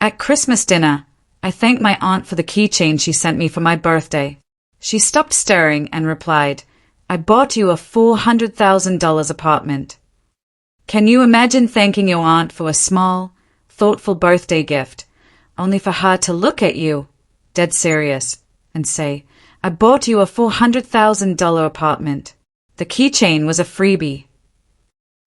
At Christmas dinner, I thanked my aunt for the keychain she sent me for my birthday. She stopped stirring and replied, "I bought you a $400,000 apartment." Can you imagine thanking your aunt for a small, thoughtful birthday gift, only for her to look at you, dead serious, and say, "I bought you a $400,000 apartment." The keychain was a freebie.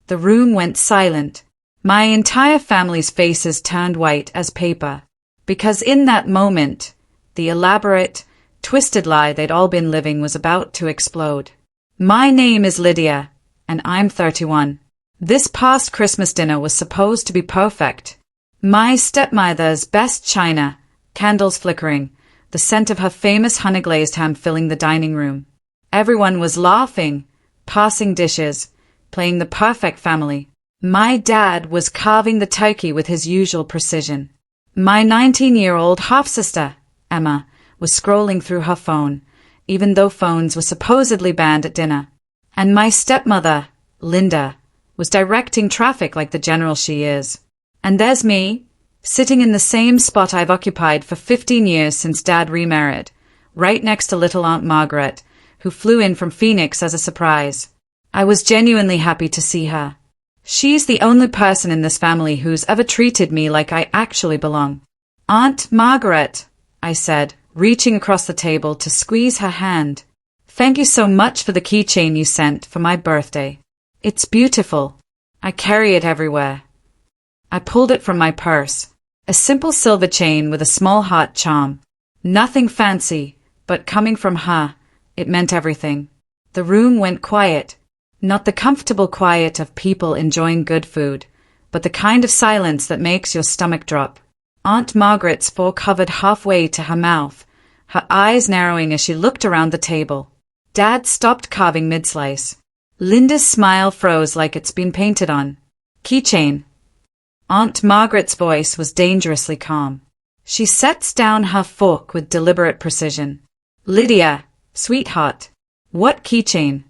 The room went silent. My entire family's faces turned white as paper, because in that moment, the elaborate, twisted lie they'd all been living was about to explode. My name is Lydia, and I'm 31. This past Christmas dinner was supposed to be perfect. My stepmother's best china, candles flickering, the scent of her famous honey-glazed ham filling the dining room. Everyone was laughing, passing dishes, playing the perfect family. My dad was carving the turkey with his usual precision. My 19-year-old half-sister, Emma, was scrolling through her phone, even though phones were supposedly banned at dinner. And my stepmother, Linda, was directing traffic like the general she is. And there's me, sitting in the same spot I've occupied for 15 years since Dad remarried, right next to little Aunt Margaret, who flew in from Phoenix as a surprise. I was genuinely happy to see her. She's the only person in this family who's ever treated me like I actually belong. "Aunt Margaret," I said, reaching across the table to squeeze her hand. "Thank you so much for the keychain you sent for my birthday. It's beautiful. I carry it everywhere." I pulled it from my purse. A simple silver chain with a small heart charm. Nothing fancy, but coming from her, it meant everything. The room went quiet. Not the comfortable quiet of people enjoying good food, but the kind of silence that makes your stomach drop. Aunt Margaret's fork hovered halfway to her mouth, her eyes narrowing as she looked around the table. Dad stopped carving mid-slice. Linda's smile froze like it's been painted on. "Keychain." Aunt Margaret's voice was dangerously calm. She sets down her fork with deliberate precision. "Lydia, sweetheart, what keychain?"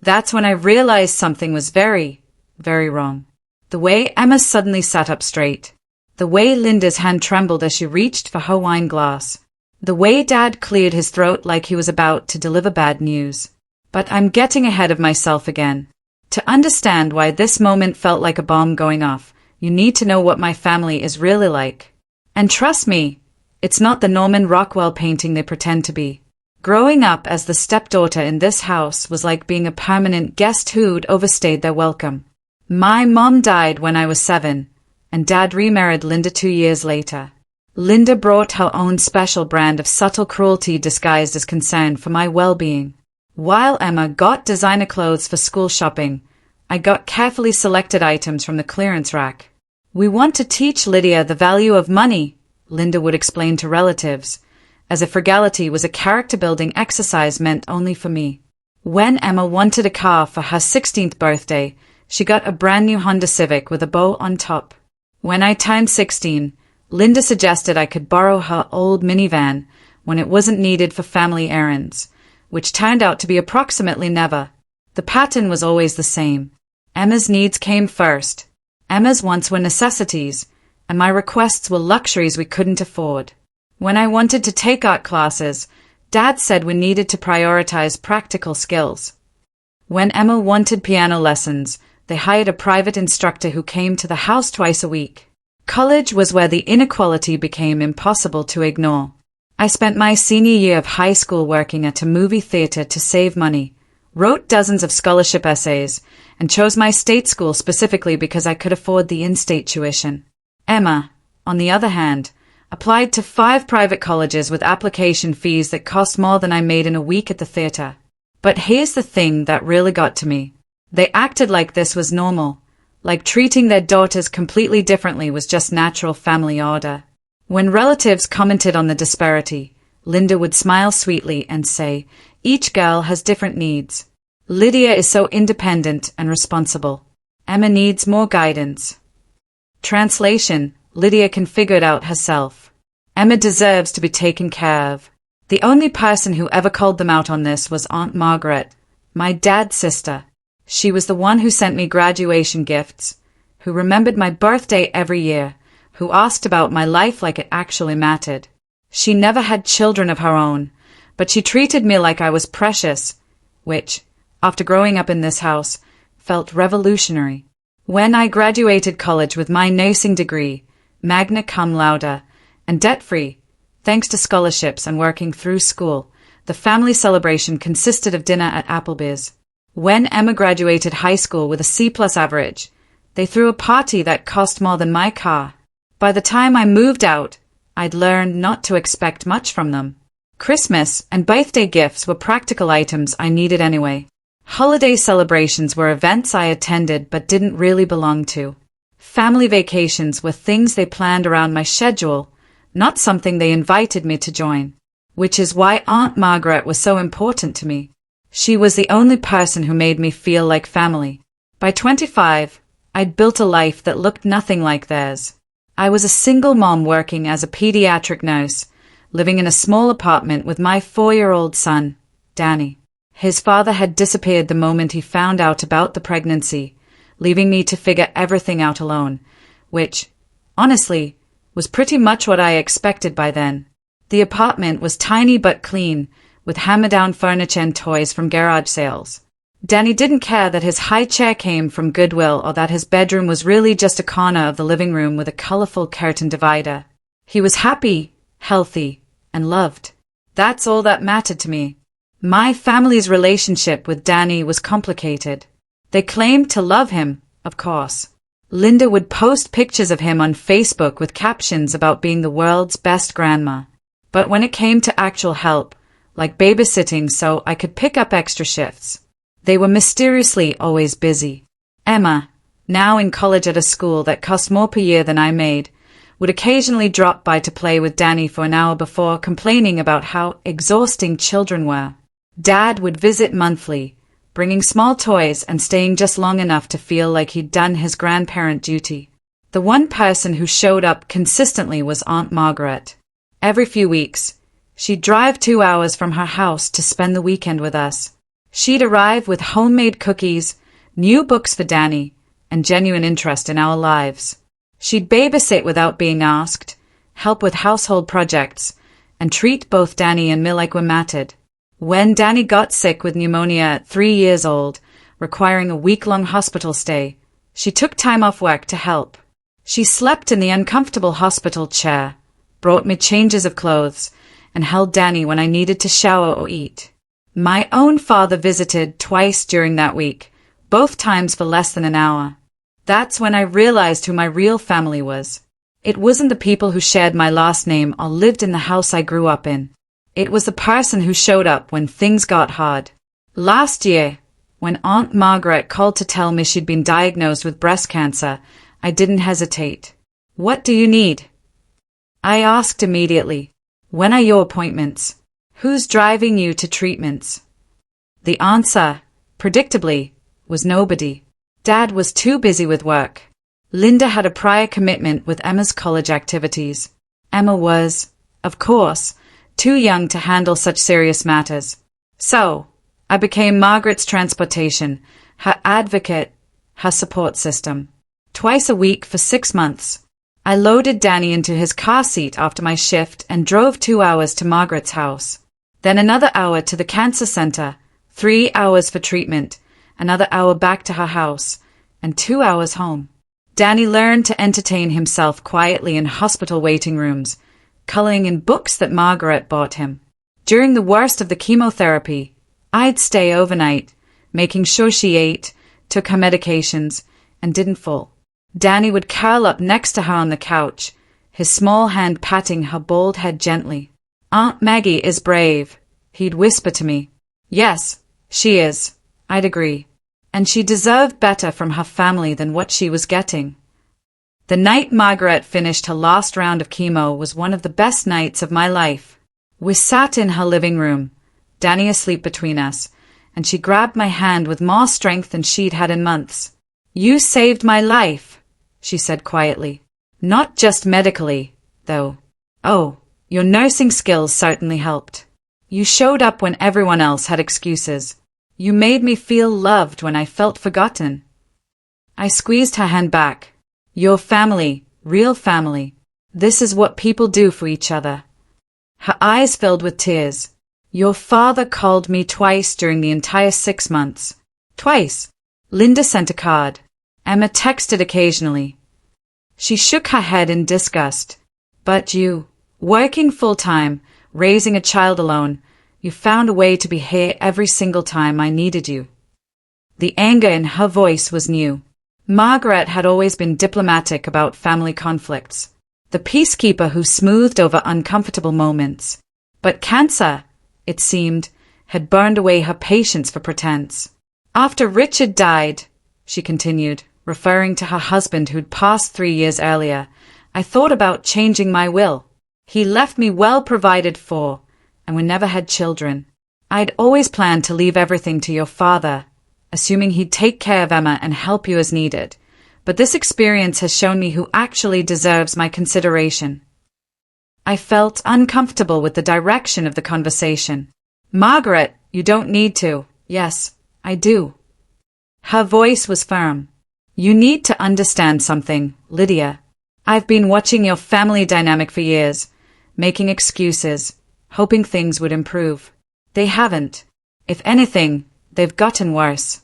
That's when I realized something was very, very wrong. The way Emma suddenly sat up straight. The way Linda's hand trembled as she reached for her wine glass. The way Dad cleared his throat like he was about to deliver bad news. But I'm getting ahead of myself again. To understand why this moment felt like a bomb going off, you need to know what my family is really like. And trust me, it's not the Norman Rockwell painting they pretend to be. Growing up as the stepdaughter in this house was like being a permanent guest who'd overstayed their welcome. My mom died when I was 7, and Dad remarried Linda 2 years later. Linda brought her own special brand of subtle cruelty disguised as concern for my well-being. While Emma got designer clothes for school shopping, I got carefully selected items from the clearance rack. "We want to teach Lydia the value of money," Linda would explain to relatives, as if frugality was a character-building exercise meant only for me. When Emma wanted a car for her 16th birthday, she got a brand new Honda Civic with a bow on top. When I turned 16, Linda suggested I could borrow her old minivan when it wasn't needed for family errands, which turned out to be approximately never. The pattern was always the same. Emma's needs came first. Emma's wants were necessities, and my requests were luxuries we couldn't afford. When I wanted to take art classes, Dad said we needed to prioritize practical skills. When Emma wanted piano lessons, they hired a private instructor who came to the house twice a week. College was where the inequality became impossible to ignore. I spent my senior year of high school working at a movie theater to save money, wrote dozens of scholarship essays, and chose my state school specifically because I could afford the in-state tuition. Emma, on the other hand, applied to 5 private colleges with application fees that cost more than I made in a week at the theater. But here's the thing that really got to me. They acted like this was normal, like treating their daughters completely differently was just natural family order. When relatives commented on the disparity, Linda would smile sweetly and say, "Each girl has different needs. Lydia is so independent and responsible. Emma needs more guidance." Translation: Lydia can figure it out herself. Emma deserves to be taken care of. The only person who ever called them out on this was Aunt Margaret, my dad's sister. She was the one who sent me graduation gifts, who remembered my birthday every year, who asked about my life like it actually mattered. She never had children of her own, but she treated me like I was precious, which, after growing up in this house, felt revolutionary. When I graduated college with my nursing degree, magna cum laude, and debt-free, thanks to scholarships and working through school, the family celebration consisted of dinner at Applebee's. When Emma graduated high school with a C+ average, they threw a party that cost more than my car. By the time I moved out, I'd learned not to expect much from them. Christmas and birthday gifts were practical items I needed anyway. Holiday celebrations were events I attended but didn't really belong to. Family vacations were things they planned around my schedule, not something they invited me to join. Which is why Aunt Margaret was so important to me. She was the only person who made me feel like family. By 25, I'd built a life that looked nothing like theirs. I was a single mom working as a pediatric nurse, living in a small apartment with my 4-year-old son, Danny. His father had disappeared the moment he found out about the pregnancy, leaving me to figure everything out alone, which, honestly, was pretty much what I expected by then. The apartment was tiny but clean, with hammer-down furniture and toys from garage sales. Danny didn't care that his high chair came from Goodwill or that his bedroom was really just a corner of the living room with a colorful curtain divider. He was happy, healthy, and loved. That's all that mattered to me. My family's relationship with Danny was complicated. They claimed to love him, of course. Linda would post pictures of him on Facebook with captions about being the world's best grandma. But when it came to actual help, like babysitting so I could pick up extra shifts, they were mysteriously always busy. Emma, now in college at a school that cost more per year than I made, would occasionally drop by to play with Danny for an hour before complaining about how exhausting children were. Dad would visit monthly, bringing small toys and staying just long enough to feel like he'd done his grandparent duty. The one person who showed up consistently was Aunt Margaret. Every few weeks, she'd drive 2 hours from her house to spend the weekend with us. She'd arrive with homemade cookies, new books for Danny, and genuine interest in our lives. She'd babysit without being asked, help with household projects, and treat both Danny and me like we mattered. When Danny got sick with pneumonia at 3 years old, requiring a week-long hospital stay, she took time off work to help. She slept in the uncomfortable hospital chair, brought me changes of clothes, and held Danny when I needed to shower or eat. My own father visited twice during that week, both times for less than an hour. That's when I realized who my real family was. It wasn't the people who shared my last name or lived in the house I grew up in. It was the person who showed up when things got hard. Last year, when Aunt Margaret called to tell me she'd been diagnosed with breast cancer, I didn't hesitate. "What do you need?" I asked immediately. "When are your appointments? Who's driving you to treatments?" The answer, predictably, was nobody. Dad was too busy with work. Linda had a prior commitment with Emma's college activities. Emma was, of course, too young to handle such serious matters. So, I became Margaret's transportation, her advocate, her support system. Twice a week for 6 months. I loaded Danny into his car seat after my shift and drove 2 hours to Margaret's house. Then another hour to the cancer center, 3 hours for treatment, another hour back to her house, and 2 hours home. Danny learned to entertain himself quietly in hospital waiting rooms, coloring in books that Margaret bought him. During the worst of the chemotherapy, I'd stay overnight, making sure she ate, took her medications, and didn't fall. Danny would curl up next to her on the couch, his small hand patting her bald head gently. "Aunt Maggie is brave," he'd whisper to me. "Yes, she is," I'd agree. And she deserved better from her family than what she was getting. The night Margaret finished her last round of chemo was one of the best nights of my life. We sat in her living room, Danny asleep between us, and she grabbed my hand with more strength than she'd had in months. "You saved my life," she said quietly. "Not just medically, though. Oh, your nursing skills certainly helped. You showed up when everyone else had excuses. You made me feel loved when I felt forgotten." I squeezed her hand back. "Your family, Real family. This is what people do for each other. Her eyes filled with tears. Your father called me twice during the entire 6 months. Twice. Linda sent a card. Emma texted occasionally. She shook her head in disgust. But you, working full-time, raising a child alone, you found a way to be here every single time I needed you. The anger in her voice was new. Margaret had always been diplomatic about family conflicts, the peacekeeper who smoothed over uncomfortable moments. But cancer, it seemed, had burned away her patience for pretense. After Richard died, she continued, referring to her husband who'd passed 3 years earlier, I thought about changing my will. He left me well provided for, and we never had children. I'd always planned to leave everything to your father, assuming he'd take care of Emma and help you as needed. But this experience has shown me who actually deserves my consideration. I felt uncomfortable with the direction of the conversation. Margaret, you don't need to. Yes, I do. Her voice was firm. You need to understand something, Lydia. I've been watching your family dynamic for years, making excuses, hoping things would improve. They haven't. If anything, they've gotten worse.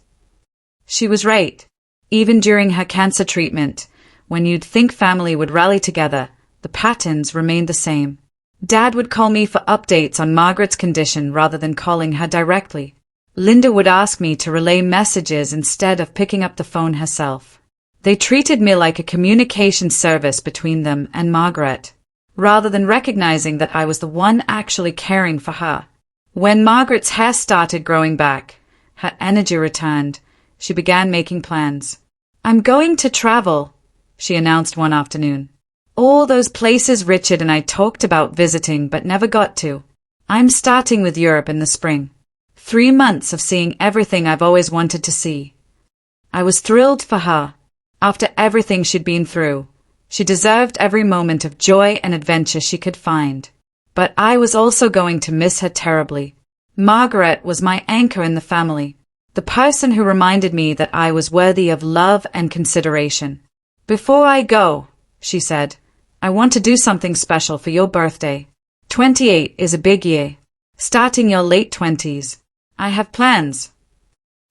She was right. Even during her cancer treatment, when you'd think family would rally together, the patterns remained the same. Dad would call me for updates on Margaret's condition rather than calling her directly. Linda would ask me to relay messages instead of picking up the phone herself. They treated me like a communication service between them and Margaret, rather than recognizing that I was the one actually caring for her. When Margaret's hair started growing back, her energy returned. She began making plans. I'm going to travel, she announced one afternoon. All those places Richard and I talked about visiting but never got to. I'm starting with Europe in the spring. 3 months of seeing everything I've always wanted to see. I was thrilled for her. After everything she'd been through, she deserved every moment of joy and adventure she could find. But I was also going to miss her terribly. Margaret was my anchor in the family, the person who reminded me that I was worthy of love and consideration. Before I go, she said, I want to do something special for your birthday. 28 is a big year. Starting your late 20s. I have plans.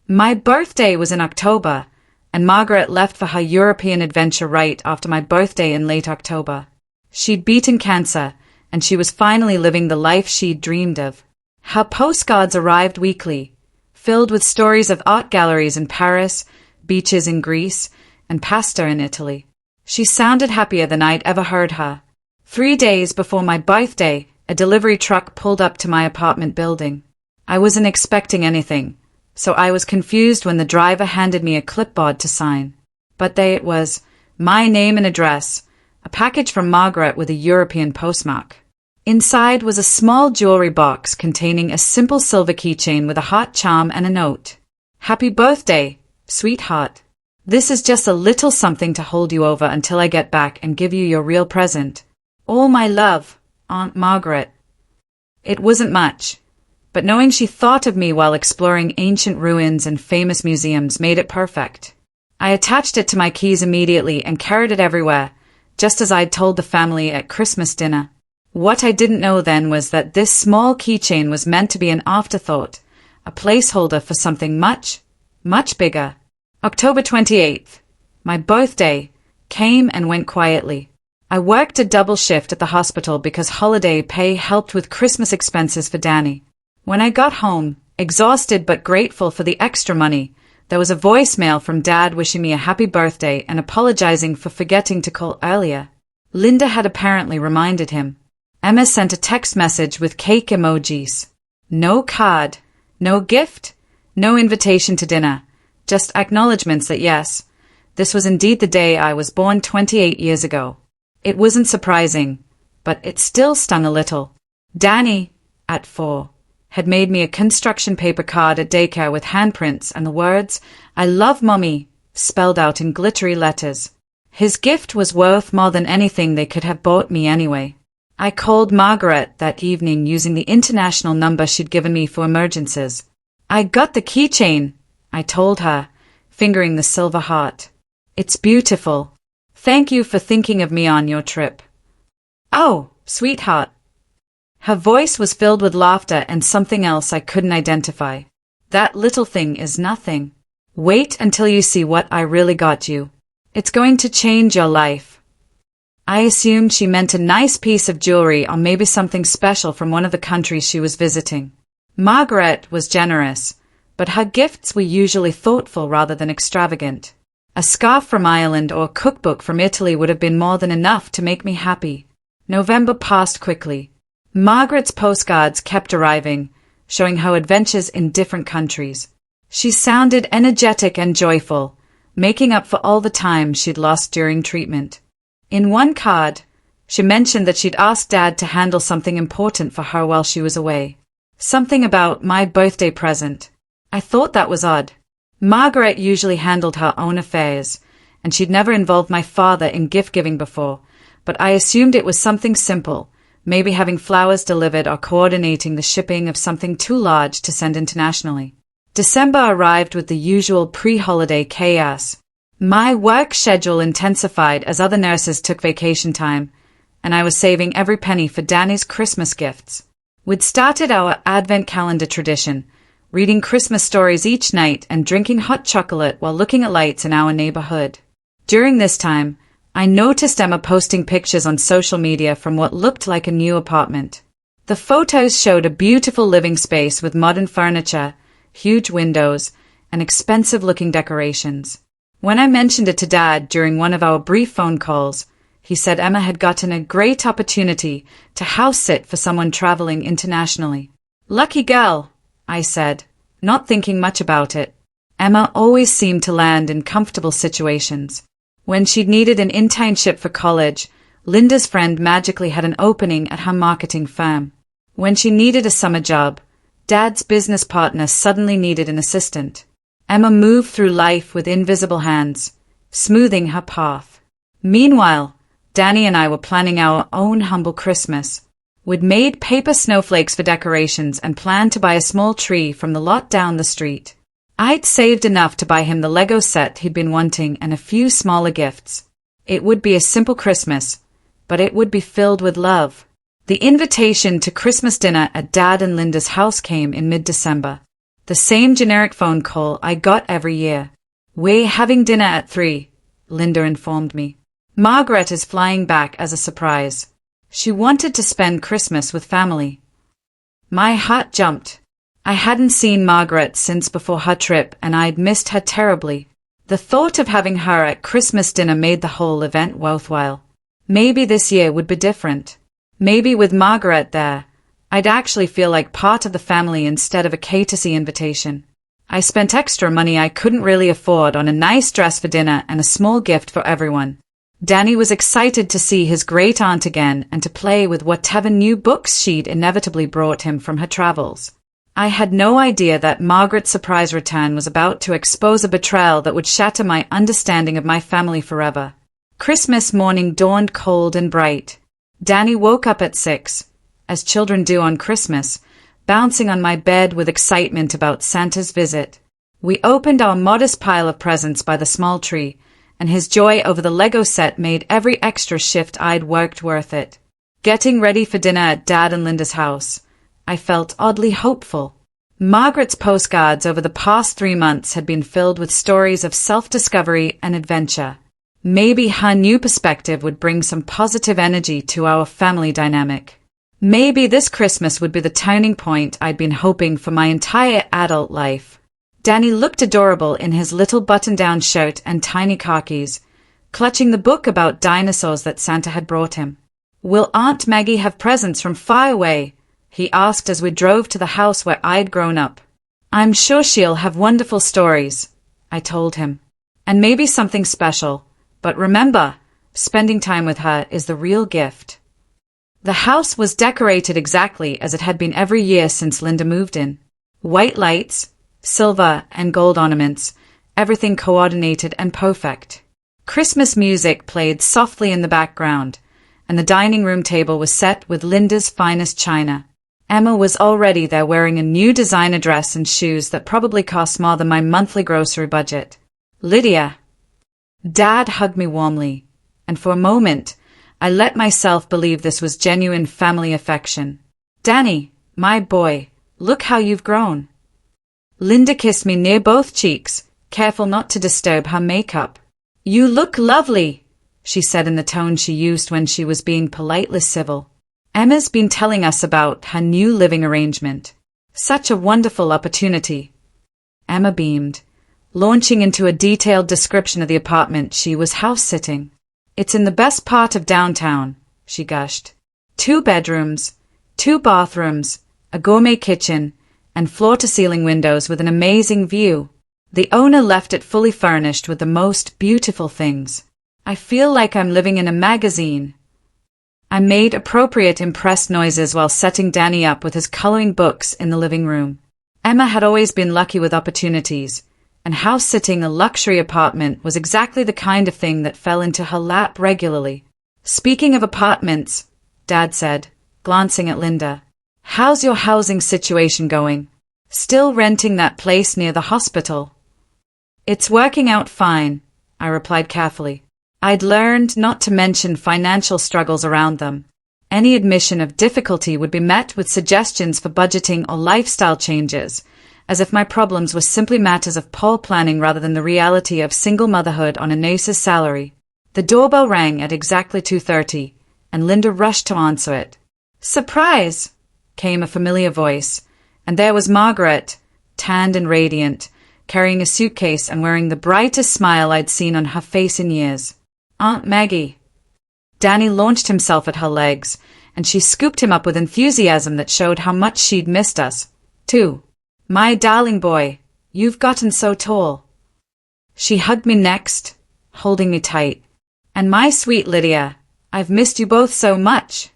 My birthday was in October, and Margaret left for her European adventure right after my birthday in late October. She'd beaten cancer, and she was finally living the life she'd dreamed of. Her postcards arrived weekly, filled with stories of art galleries in Paris, beaches in Greece, and pasta in Italy. She sounded happier than I'd ever heard her. 3 days before my birthday, a delivery truck pulled up to my apartment building. I wasn't expecting anything, so I was confused when the driver handed me a clipboard to sign. But there it was, my name and address, a package from Margaret with a European postmark. Inside was a small jewelry box containing a simple silver keychain with a heart charm and a note. Happy birthday, sweetheart. This is just a little something to hold you over until I get back and give you your real present. All my love, Aunt Margaret. It wasn't much, but knowing she thought of me while exploring ancient ruins and famous museums made it perfect. I attached it to my keys immediately and carried it everywhere, just as I'd told the family at Christmas dinner. What I didn't know then was that this small keychain was meant to be an afterthought, a placeholder for something much, much bigger. October 28th, my birthday, came and went quietly. I worked a double shift at the hospital because holiday pay helped with Christmas expenses for Danny. When I got home, exhausted but grateful for the extra money, there was a voicemail from Dad wishing me a happy birthday and apologizing for forgetting to call earlier. Linda had apparently reminded him. Emma sent a text message with cake emojis. No card, no gift, no invitation to dinner, just acknowledgements that yes, this was indeed the day I was born 28 years ago. It wasn't surprising, but it still stung a little. Danny, at 4, had made me a construction paper card at daycare with handprints and the words, I love Mummy, spelled out in glittery letters. His gift was worth more than anything they could have bought me anyway. I called Margaret that evening using the international number she'd given me for emergencies. I got the keychain, I told her, fingering the silver heart. It's beautiful. Thank you for thinking of me on your trip. Oh, sweetheart. Her voice was filled with laughter and something else I couldn't identify. That little thing is nothing. Wait until you see what I really got you. It's going to change your life. I assumed she meant a nice piece of jewelry or maybe something special from one of the countries she was visiting. Margaret was generous, but her gifts were usually thoughtful rather than extravagant. A scarf from Ireland or a cookbook from Italy would have been more than enough to make me happy. November passed quickly. Margaret's postcards kept arriving, showing her adventures in different countries. She sounded energetic and joyful, making up for all the time she'd lost during treatment. In one card, she mentioned that she'd asked Dad to handle something important for her while she was away. Something about my birthday present. I thought that was odd. Margaret usually handled her own affairs, and she'd never involved my father in gift-giving before, but I assumed it was something simple, maybe having flowers delivered or coordinating the shipping of something too large to send internationally. December arrived with the usual pre-holiday chaos. My work schedule intensified as other nurses took vacation time, and I was saving every penny for Danny's Christmas gifts. We'd started our Advent calendar tradition, reading Christmas stories each night and drinking hot chocolate while looking at lights in our neighborhood. During this time, I noticed Emma posting pictures on social media from what looked like a new apartment. The photos showed a beautiful living space with modern furniture, huge windows, and expensive-looking decorations. When I mentioned it to Dad during one of our brief phone calls, he said Emma had gotten a great opportunity to house-sit for someone traveling internationally. Lucky girl, I said, not thinking much about it. Emma always seemed to land in comfortable situations. When she'd needed an internship for college, Linda's friend magically had an opening at her marketing firm. When she needed a summer job, Dad's business partner suddenly needed an assistant. Emma moved through life with invisible hands, smoothing her path. Meanwhile, Danny and I were planning our own humble Christmas. We'd made paper snowflakes for decorations and planned to buy a small tree from the lot down the street. I'd saved enough to buy him the Lego set he'd been wanting and a few smaller gifts. It would be a simple Christmas, but it would be filled with love. The invitation to Christmas dinner at Dad and Linda's house came in mid-December. The same generic phone call I got every year. We're having dinner at 3, Linda informed me. Margaret is flying back as a surprise. She wanted to spend Christmas with family. My heart jumped. I hadn't seen Margaret since before her trip and I'd missed her terribly. The thought of having her at Christmas dinner made the whole event worthwhile. Maybe this year would be different. Maybe with Margaret there, I'd actually feel like part of the family instead of a courtesy invitation. I spent extra money I couldn't really afford on a nice dress for dinner and a small gift for everyone. Danny was excited to see his great-aunt again and to play with whatever new books she'd inevitably brought him from her travels. I had no idea that Margaret's surprise return was about to expose a betrayal that would shatter my understanding of my family forever. Christmas morning dawned cold and bright. Danny woke up at 6, as children do on Christmas, bouncing on my bed with excitement about Santa's visit. We opened our modest pile of presents by the small tree, and his joy over the Lego set made every extra shift I'd worked worth it. Getting ready for dinner at Dad and Linda's house, I felt oddly hopeful. Margaret's postcards over the past 3 months had been filled with stories of self-discovery and adventure. Maybe her new perspective would bring some positive energy to our family dynamic. Maybe this Christmas would be the turning point I'd been hoping for my entire adult life. Danny looked adorable in his little button-down shirt and tiny khakis, clutching the book about dinosaurs that Santa had brought him. "Will Aunt Maggie have presents from far away?" he asked as we drove to the house where I'd grown up. "I'm sure she'll have wonderful stories," I told him. "And maybe something special. But remember, spending time with her is the real gift." The house was decorated exactly as it had been every year since Linda moved in. White lights, silver and gold ornaments, everything coordinated and perfect. Christmas music played softly in the background, and the dining room table was set with Linda's finest china. Emma was already there wearing a new designer dress and shoes that probably cost more than my monthly grocery budget. "Lydia." Dad hugged me warmly. and for a moment, I let myself believe this was genuine family affection. "Danny, my boy, look how you've grown." Linda kissed me near both cheeks, careful not to disturb her makeup. "You look lovely," she said in the tone she used when she was being politely civil. "Emma's been telling us about her new living arrangement. Such a wonderful opportunity." Emma beamed, launching into a detailed description of the apartment she was house-sitting. "It's in the best part of downtown," she gushed. 2 bedrooms, 2 bathrooms, a gourmet kitchen, and floor-to-ceiling windows with an amazing view. The owner left it fully furnished with the most beautiful things. "I feel like I'm living in a magazine." I made appropriate impressed noises while setting Danny up with his coloring books in the living room. Emma had always been lucky with opportunities, and house-sitting a luxury apartment was exactly the kind of thing that fell into her lap regularly. "Speaking of apartments," Dad said, glancing at Linda, "how's your housing situation going? Still renting that place near the hospital?" "It's working out fine," I replied carefully. I'd learned not to mention financial struggles around them. Any admission of difficulty would be met with suggestions for budgeting or lifestyle changes, as if my problems were simply matters of poor planning rather than the reality of single motherhood on a nurse's salary. The doorbell rang at exactly 2:30, and Linda rushed to answer it. "Surprise!" came a familiar voice, and there was Margaret, tanned and radiant, carrying a suitcase and wearing the brightest smile I'd seen on her face in years. "Aunt Maggie." Danny launched himself at her legs, and she scooped him up with enthusiasm that showed how much she'd missed us, too. "My darling boy, you've gotten so tall." She hugged me next, holding me tight. "And my sweet Lydia, I've missed you both so much."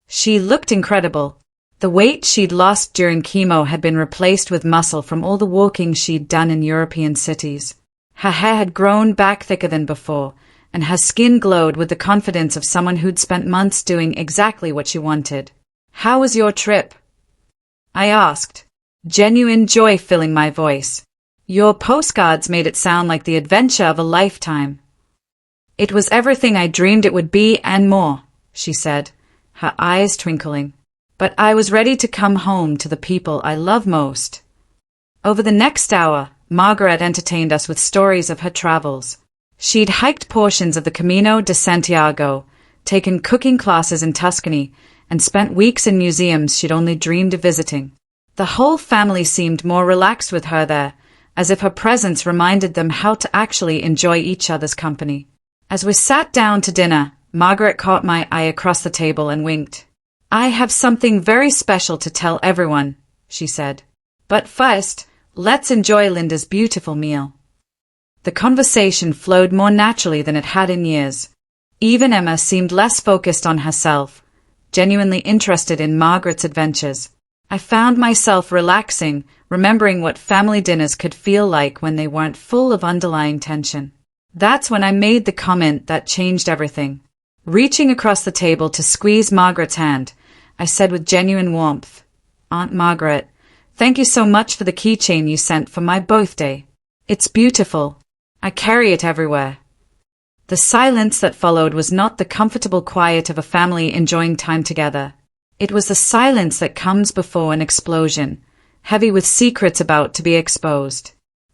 She looked incredible. The weight she'd lost during chemo had been replaced with muscle from all the walking she'd done in European cities. Her hair had grown back thicker than before, and her skin glowed with the confidence of someone who'd spent months doing exactly what she wanted. "How was your trip?" I asked, genuine joy filling my voice. "Your postcards made it sound like the adventure of a lifetime." "It was everything I dreamed it would be and more," she said, her eyes twinkling. "But I was ready to come home to the people I love most." Over the next hour, Margaret entertained us with stories of her travels. She'd hiked portions of the Camino de Santiago, taken cooking classes in Tuscany, and spent weeks in museums she'd only dreamed of visiting. The whole family seemed more relaxed with her there, as if her presence reminded them how to actually enjoy each other's company. As we sat down to dinner, Margaret caught my eye across the table and winked. "I have something very special to tell everyone," she said. "But first, let's enjoy Linda's beautiful meal." The conversation flowed more naturally than it had in years. Even Emma seemed less focused on herself, genuinely interested in Margaret's adventures. I found myself relaxing, remembering what family dinners could feel like when they weren't full of underlying tension. That's when I made the comment that changed everything. Reaching across the table to squeeze Margaret's hand, I said with genuine warmth, "Aunt Margaret, thank you so much for the keychain you sent for my birthday. It's beautiful. I carry it everywhere." The silence that followed was not the comfortable quiet of a family enjoying time together. It was the silence that comes before an explosion, heavy with secrets about to be exposed.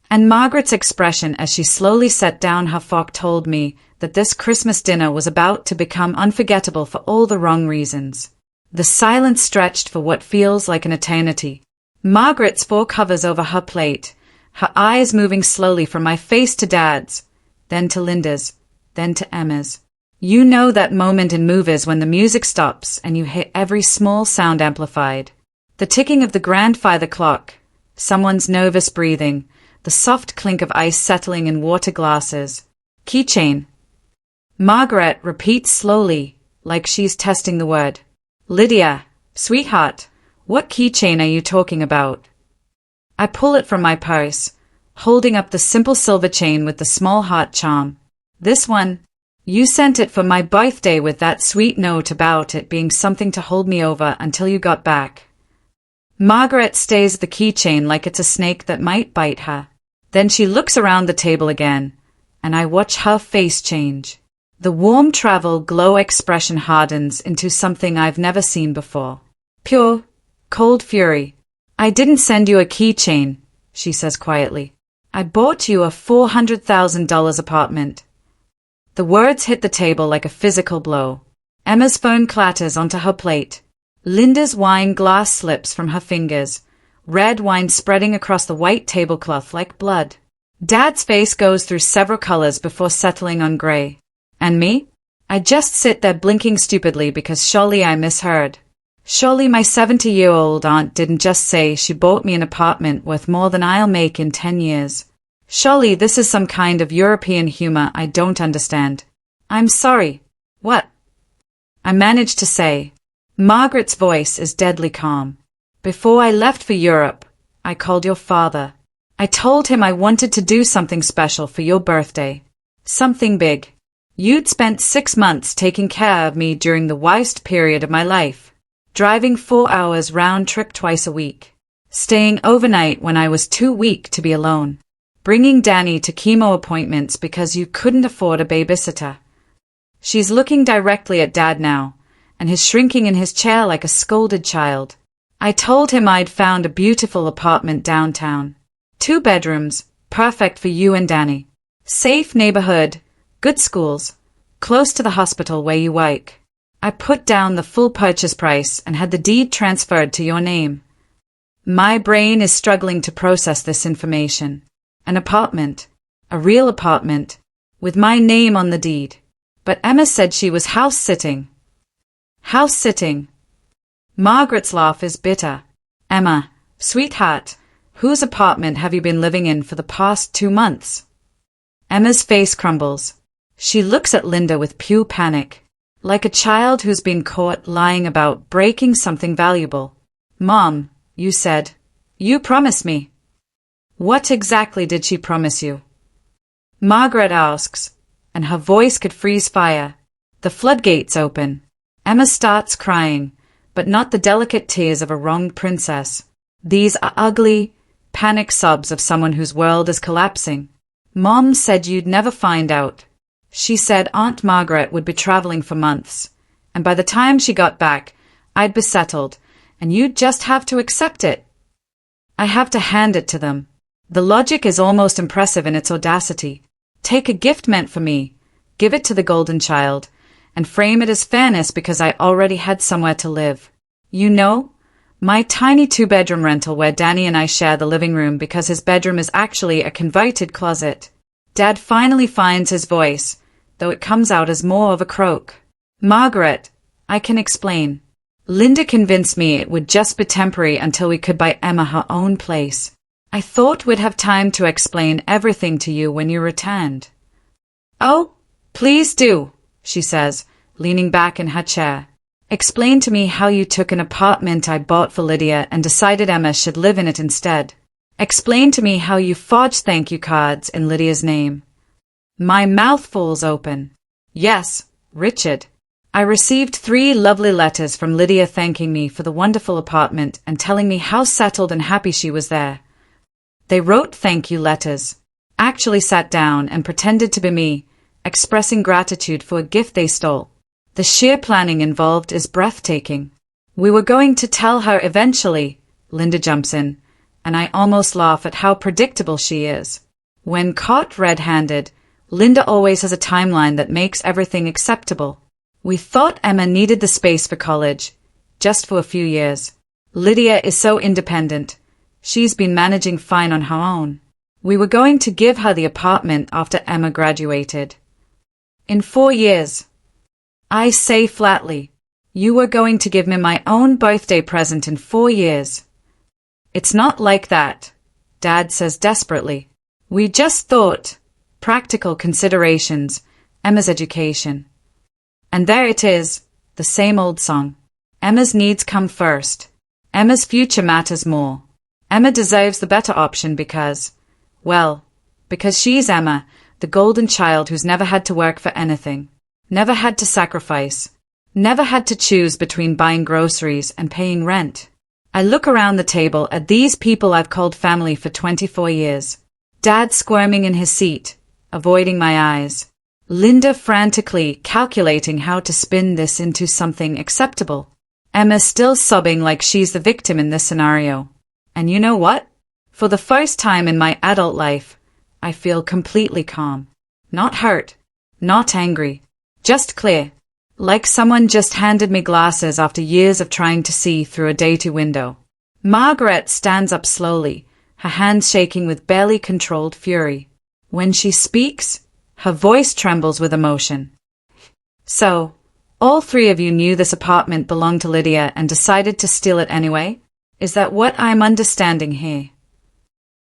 And Margaret's expression as she slowly set down her fork told me that this Christmas dinner was about to become unforgettable for all the wrong reasons. The silence stretched for what feels like an eternity. Margaret's fork hovers over her plate, her eyes moving slowly from my face to Dad's, then to Linda's, then to Emma's. You know that moment in movies when the music stops and you hear every small sound amplified. The ticking of the grandfather clock, someone's nervous breathing, the soft clink of ice settling in water glasses. "Keychain." Margaret repeats slowly, like she's testing the word. "Lydia, sweetheart, what keychain are you talking about?" I pull it from my purse, holding up the simple silver chain with the small heart charm. "This one. You sent it for my birthday with that sweet note about it being something to hold me over until you got back." Margaret stays at the keychain like it's a snake that might bite her. Then she looks around the table again, and I watch her face change. The warm travel glow expression hardens into something I've never seen before. Pure, cold fury. I didn't send you a keychain, she says quietly. I bought you a $400,000 apartment. The words hit the table like a physical blow. Emma's phone clatters onto her plate. Linda's wine glass slips from her fingers, red wine spreading across the white tablecloth like blood. Dad's face goes through several colors before settling on gray. And me? I just sit there blinking stupidly because surely I misheard. Surely my 70-year-old aunt didn't just say she bought me an apartment worth more than I'll make in 10 years. Surely this is some kind of European humor I don't understand. I'm sorry. What? I managed to say. Margaret's voice is deadly calm. Before I left for Europe, I called your father. I told him I wanted to do something special for your birthday. Something big. You'd spent 6 months taking care of me during the worst period of my life. Driving 4 hours round trip twice a week. Staying overnight when I was too weak to be alone. Bringing Danny to chemo appointments because you couldn't afford a babysitter. She's looking directly at Dad now, and he's shrinking in his chair like a scolded child. I told him I'd found a beautiful apartment downtown. 2 bedrooms, perfect for you and Danny. Safe neighborhood, good schools, close to the hospital where you work. I put down the full purchase price and had the deed transferred to your name. My brain is struggling to process this information. An apartment, a real apartment, with my name on the deed. But Emma said she was house-sitting. House-sitting. Margaret's laugh is bitter. Emma, sweetheart, whose apartment have you been living in for the past 2 months? Emma's face crumbles. She looks at Linda with pure panic, like a child who's been caught lying about breaking something valuable. Mom, you said. You promised me. What exactly did she promise you? Margaret asks, and her voice could freeze fire. The floodgates open. Emma starts crying, but not the delicate tears of a wronged princess. These are ugly, panic sobs of someone whose world is collapsing. Mom said you'd never find out. She said Aunt Margaret would be traveling for months, and by the time she got back, I'd be settled, and you'd just have to accept it. I have to hand it to them. The logic is almost impressive in its audacity. Take a gift meant for me, give it to the golden child, and frame it as fairness because I already had somewhere to live. You know, my tiny 2-bedroom rental where Danny and I share the living room because his bedroom is actually a converted closet. Dad finally finds his voice, though it comes out as more of a croak. Margaret, I can explain. Linda convinced me it would just be temporary until we could buy Emma her own place. I thought we'd have time to explain everything to you when you returned. Oh, please do, she says, leaning back in her chair. Explain to me how you took an apartment I bought for Lydia and decided Emma should live in it instead. Explain to me how you forged thank you cards in Lydia's name. My mouth falls open. Yes, Richard. I received 3 lovely letters from Lydia thanking me for the wonderful apartment and telling me how settled and happy she was there. They wrote thank you letters, actually sat down and pretended to be me, expressing gratitude for a gift they stole. The sheer planning involved is breathtaking. We were going to tell her eventually, Linda jumps in, and I almost laugh at how predictable she is. When caught red-handed, Linda always has a timeline that makes everything acceptable. We thought Emma needed the space for college, just for a few years. Lydia is so independent. She's been managing fine on her own. We were going to give her the apartment after Emma graduated. In 4 years. I say flatly, you were going to give me my own birthday present in 4 years. It's not like that, Dad says desperately. We just thought, practical considerations, Emma's education. And there it is, the same old song. Emma's needs come first. Emma's future matters more. Emma deserves the better option because she's Emma, the golden child who's never had to work for anything, never had to sacrifice, never had to choose between buying groceries and paying rent. I look around the table at these people I've called family for 24 years. Dad squirming in his seat, avoiding my eyes. Linda frantically calculating how to spin this into something acceptable. Emma still sobbing like she's the victim in this scenario. And you know what? For the first time in my adult life, I feel completely calm. Not hurt. Not angry. Just clear. Like someone just handed me glasses after years of trying to see through a dirty window. Margaret stands up slowly, her hands shaking with barely controlled fury. When she speaks, her voice trembles with emotion. So, all three of you knew this apartment belonged to Lydia and decided to steal it anyway? Is that what I'm understanding here?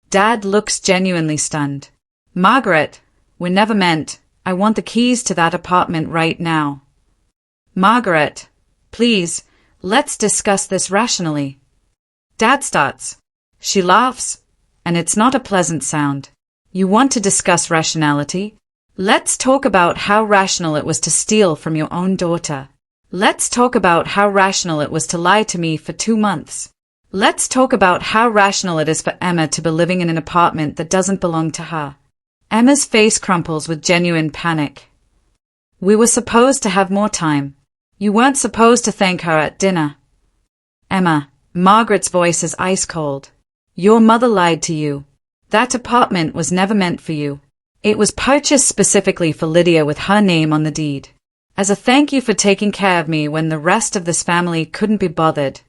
Dad looks genuinely stunned. Margaret, we never meant. I want the keys to that apartment right now. Margaret, please, let's discuss this rationally. Dad starts. She laughs, and it's not a pleasant sound. You want to discuss rationality? Let's talk about how rational it was to steal from your own daughter. Let's talk about how rational it was to lie to me for 2 months. Let's talk about how rational it is for Emma to be living in an apartment that doesn't belong to her. Emma's face crumples with genuine panic. We were supposed to have more time. You weren't supposed to thank her at dinner. Emma, Margaret's voice is ice cold. Your mother lied to you. That apartment was never meant for you. It was purchased specifically for Lydia with her name on the deed. As a thank you for taking care of me when the rest of this family couldn't be bothered.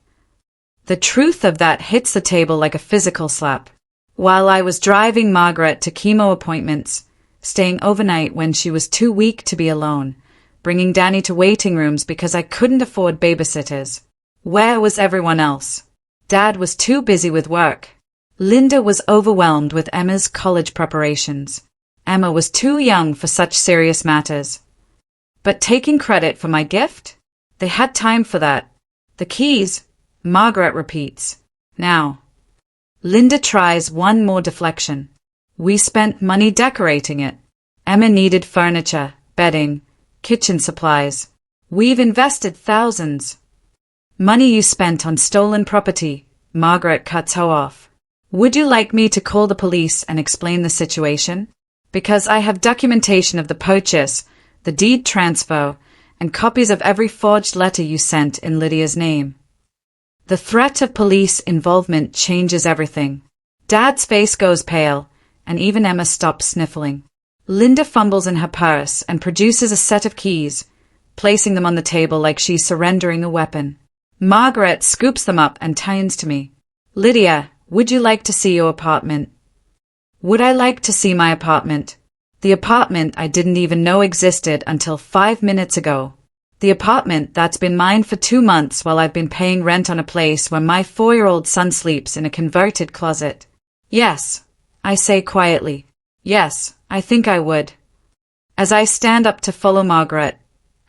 The truth of that hits the table like a physical slap. While I was driving Margaret to chemo appointments, staying overnight when she was too weak to be alone, bringing Danny to waiting rooms because I couldn't afford babysitters. Where was everyone else? Dad was too busy with work. Linda was overwhelmed with Emma's college preparations. Emma was too young for such serious matters. But taking credit for my gift? They had time for that. The keys, Margaret repeats. Now. Linda tries one more deflection. We spent money decorating it. Emma needed furniture, bedding, kitchen supplies. We've invested thousands. Money you spent on stolen property, Margaret cuts her off. Would you like me to call the police and explain the situation? Because I have documentation of the purchase, the deed transfer, and copies of every forged letter you sent in Lydia's name. The threat of police involvement changes everything. Dad's face goes pale, and even Emma stops sniffling. Linda fumbles in her purse and produces a set of keys, placing them on the table like she's surrendering a weapon. Margaret scoops them up and turns to me. Lydia, would you like to see your apartment? Would I like to see my apartment? The apartment I didn't even know existed until 5 minutes ago. The apartment that's been mine for 2 months while I've been paying rent on a place where my 4-year-old son sleeps in a converted closet. Yes, I say quietly. Yes, I think I would. As I stand up to follow Margaret,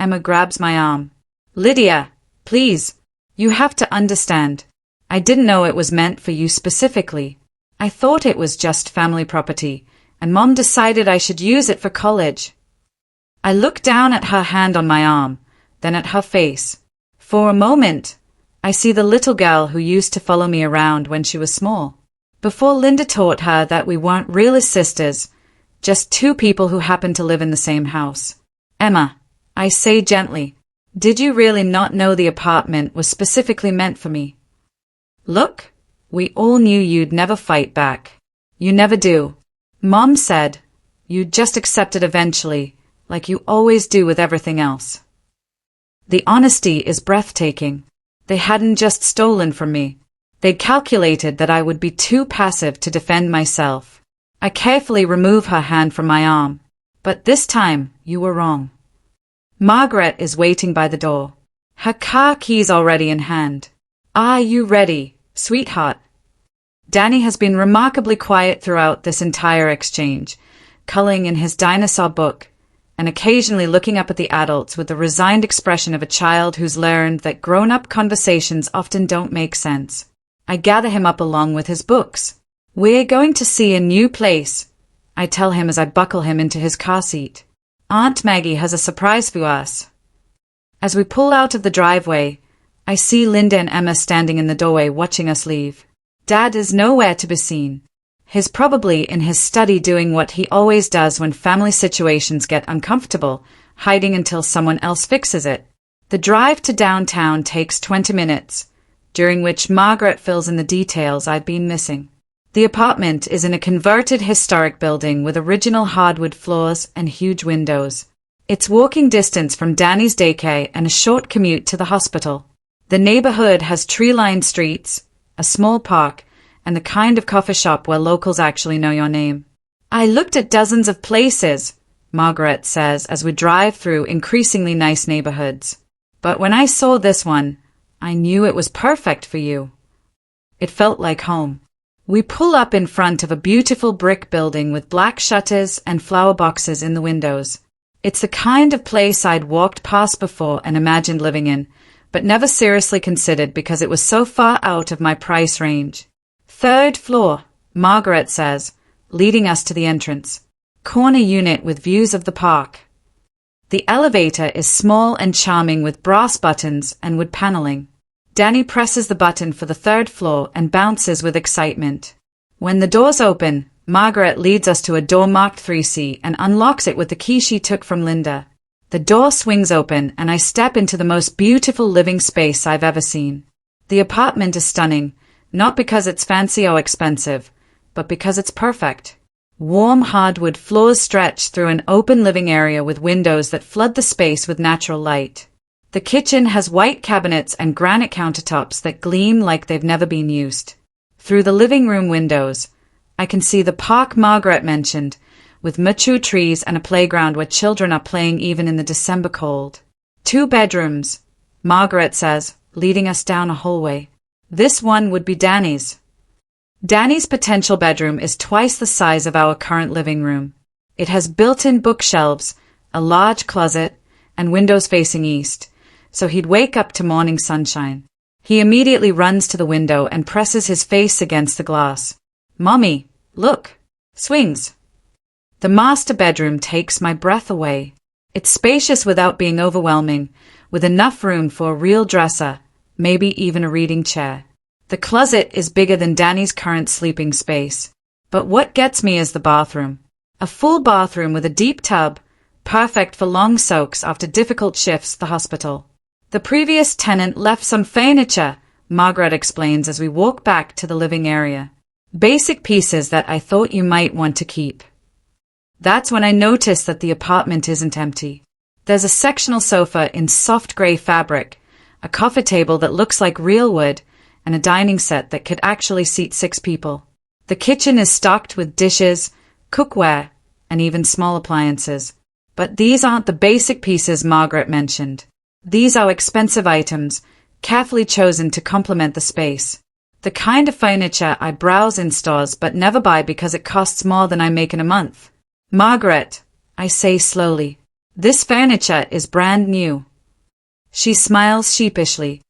Emma grabs my arm. Lydia, please, you have to understand. I didn't know it was meant for you specifically. I thought it was just family property, and Mom decided I should use it for college. I look down at her hand on my arm, then at her face. For a moment, I see the little girl who used to follow me around when she was small. Before Linda taught her that we weren't really sisters, just 2 people who happened to live in the same house. Emma, I say gently, did you really not know the apartment was specifically meant for me? Look, we all knew you'd never fight back. You never do. Mom said, you'd just accept it eventually, like you always do with everything else. The honesty is breathtaking. They hadn't just stolen from me. They'd calculated that I would be too passive to defend myself. I carefully remove her hand from my arm. But this time, you were wrong. Margaret is waiting by the door. Her car keys already in hand. Are you ready, sweetheart? Danny has been remarkably quiet throughout this entire exchange, culling in his dinosaur book, and occasionally looking up at the adults with the resigned expression of a child who's learned that grown-up conversations often don't make sense. I gather him up along with his books. We're going to see a new place, I tell him as I buckle him into his car seat. Aunt Maggie has a surprise for us. As we pull out of the driveway, I see Linda and Emma standing in the doorway watching us leave. Dad is nowhere to be seen. He's probably in his study doing what he always does when family situations get uncomfortable, hiding until someone else fixes it. The drive to downtown takes 20 minutes, during which Margaret fills in the details I've been missing. The apartment is in a converted historic building with original hardwood floors and huge windows. It's walking distance from Danny's daycare and a short commute to the hospital. The neighborhood has tree-lined streets, a small park, and the kind of coffee shop where locals actually know your name. I looked at dozens of places, Margaret says as we drive through increasingly nice neighborhoods. But when I saw this one, I knew it was perfect for you. It felt like home. We pull up in front of a beautiful brick building with black shutters and flower boxes in the windows. It's the kind of place I'd walked past before and imagined living in, but never seriously considered because it was so far out of my price range. 3rd floor, Margaret says, leading us to the entrance. Corner unit with views of the park. The elevator is small and charming with brass buttons and wood paneling. Danny presses the button for the 3rd floor and bounces with excitement. When the doors open, Margaret leads us to a door marked 3C and unlocks it with the key she took from Linda. The door swings open and I step into the most beautiful living space I've ever seen. The apartment is stunning, not because it's fancy or expensive, but because it's perfect. Warm hardwood floors stretch through an open living area with windows that flood the space with natural light. The kitchen has white cabinets and granite countertops that gleam like they've never been used. Through the living room windows, I can see the park Margaret mentioned, with mature trees and a playground where children are playing even in the December cold. 2 bedrooms, Margaret says, leading us down a hallway. This one would be Danny's. Danny's potential bedroom is twice the size of our current living room. It has built-in bookshelves, a large closet, and windows facing east, so he'd wake up to morning sunshine. He immediately runs to the window and presses his face against the glass. "Mommy, look! Swings!" The master bedroom takes my breath away. It's spacious without being overwhelming, with enough room for a real dresser, maybe even a reading chair. The closet is bigger than Danny's current sleeping space. But what gets me is the bathroom. A full bathroom with a deep tub, perfect for long soaks after difficult shifts at the hospital. The previous tenant left some furniture, Margaret explains as we walk back to the living area. Basic pieces that I thought you might want to keep. That's when I notice that the apartment isn't empty. There's a sectional sofa in soft grey fabric, a coffee table that looks like real wood, and a dining set that could actually seat 6 people. The kitchen is stocked with dishes, cookware, and even small appliances. But these aren't the basic pieces Margaret mentioned. These are expensive items, carefully chosen to complement the space. The kind of furniture I browse in stores but never buy because it costs more than I make in a month. "Margaret," I say slowly, "this furniture is brand new." She smiles sheepishly.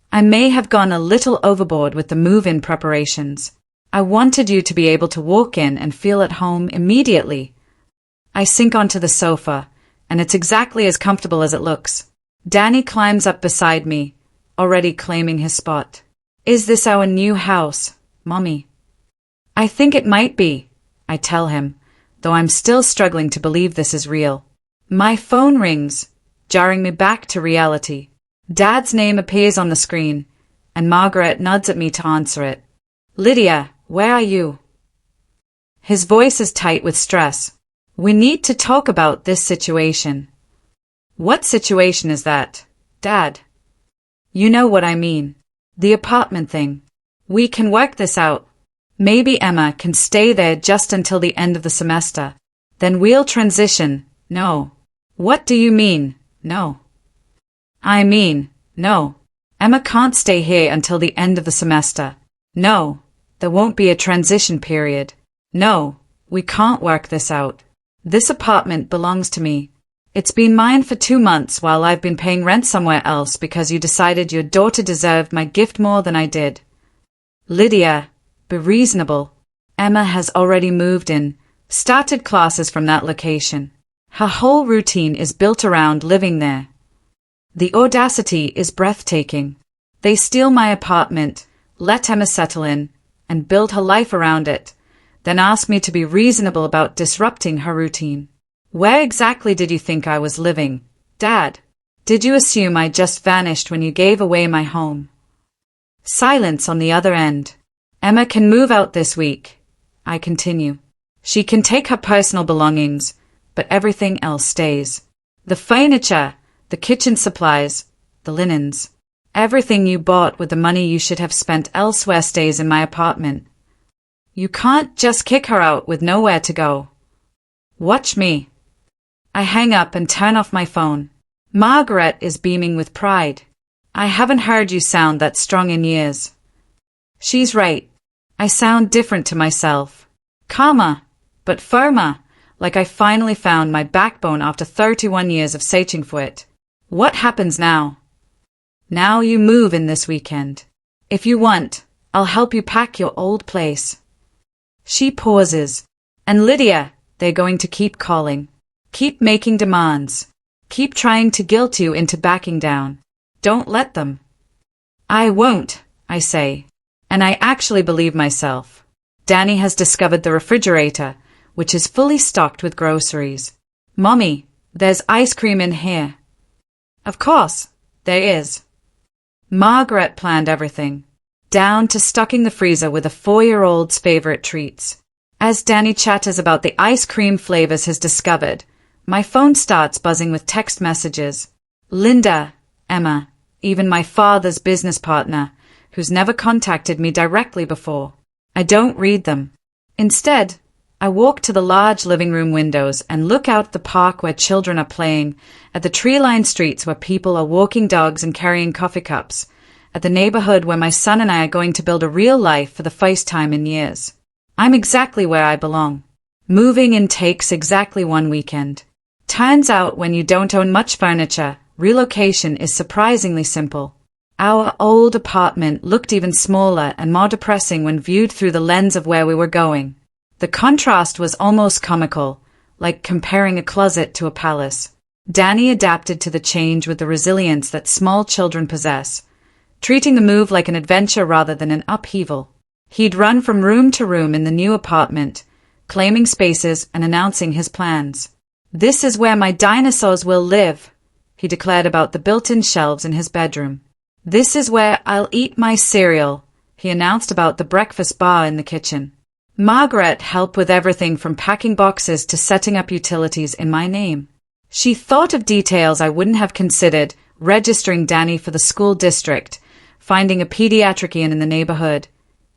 "I may have gone a little overboard with the move-in preparations. I wanted you to be able to walk in and feel at home immediately." I sink onto the sofa, and it's exactly as comfortable as it looks. Danny climbs up beside me, already claiming his spot. "Is this our new house, Mommy?" "I think it might be," I tell him, though I'm still struggling to believe this is real. My phone rings, jarring me back to reality. Dad's name appears on the screen, and Margaret nods at me to answer it. "Lydia, where are you?" His voice is tight with stress. "We need to talk about this situation." "What situation is that, Dad?" "You know what I mean. The apartment thing. We can work this out. Maybe Emma can stay there just until the end of the semester. Then we'll transition." "No." "What do you mean, no?" "I mean, no. Emma can't stay here until the end of the semester. No, there won't be a transition period. No, we can't work this out. This apartment belongs to me. It's been mine for 2 months while I've been paying rent somewhere else because you decided your daughter deserved my gift more than I did." "Lydia, be reasonable. Emma has already moved in, started classes from that location. Her whole routine is built around living there. The audacity is breathtaking. They steal my apartment, let Emma settle in, and build her life around it. then asked me to be reasonable about disrupting her routine. Where exactly did you think I was living, Dad? Did you assume I just vanished when you gave away my home? Silence on the other end. Emma can move out this week, I continue. She can take her personal belongings, but everything else stays. The furniture, the kitchen supplies, the linens. Everything you bought with the money you should have spent elsewhere stays in my apartment. You can't just kick her out with nowhere to go. Watch me. I hang up and turn off my phone. Margaret is beaming with pride. I haven't heard you sound that strong in years. She's right. I sound different to myself. Calmer, but firmer, like I finally found my backbone after 31 years of searching for it. What happens now? Now you move in this weekend. If you want, I'll help you pack your old place. She pauses. And Lydia, they're going to keep calling. Keep making demands. Keep trying to guilt you into backing down. Don't let them. I won't, I say. And I actually believe myself. Danny has discovered the refrigerator, which is fully stocked with groceries. Mommy, there's ice cream in here. Of course, there is. Margaret planned everything, down to stocking the freezer with a 4-year-old's favorite treats. As Danny chatters about the ice cream flavors he's discovered, my phone starts buzzing with text messages. Linda, Emma, even my father's business partner, who's never contacted me directly before. I don't read them. Instead, I walk to the large living room windows and look out at the park where children are playing, at the tree-lined streets where people are walking dogs and carrying coffee cups, at the neighborhood where my son and I are going to build a real life for the first time in years. I'm exactly where I belong. Moving in takes exactly 1 weekend. Turns out when you don't own much furniture, relocation is surprisingly simple. Our old apartment looked even smaller and more depressing when viewed through the lens of where we were going. The contrast was almost comical, like comparing a closet to a palace. Danny adapted to the change with the resilience that small children possess, treating the move like an adventure rather than an upheaval. He'd run from room to room in the new apartment, claiming spaces and announcing his plans. "This is where my dinosaurs will live," he declared about the built-in shelves in his bedroom. "This is where I'll eat my cereal," he announced about the breakfast bar in the kitchen. Margaret helped with everything from packing boxes to setting up utilities in my name. She thought of details I wouldn't have considered, registering Danny for the school district, finding a pediatric inn in the neighborhood,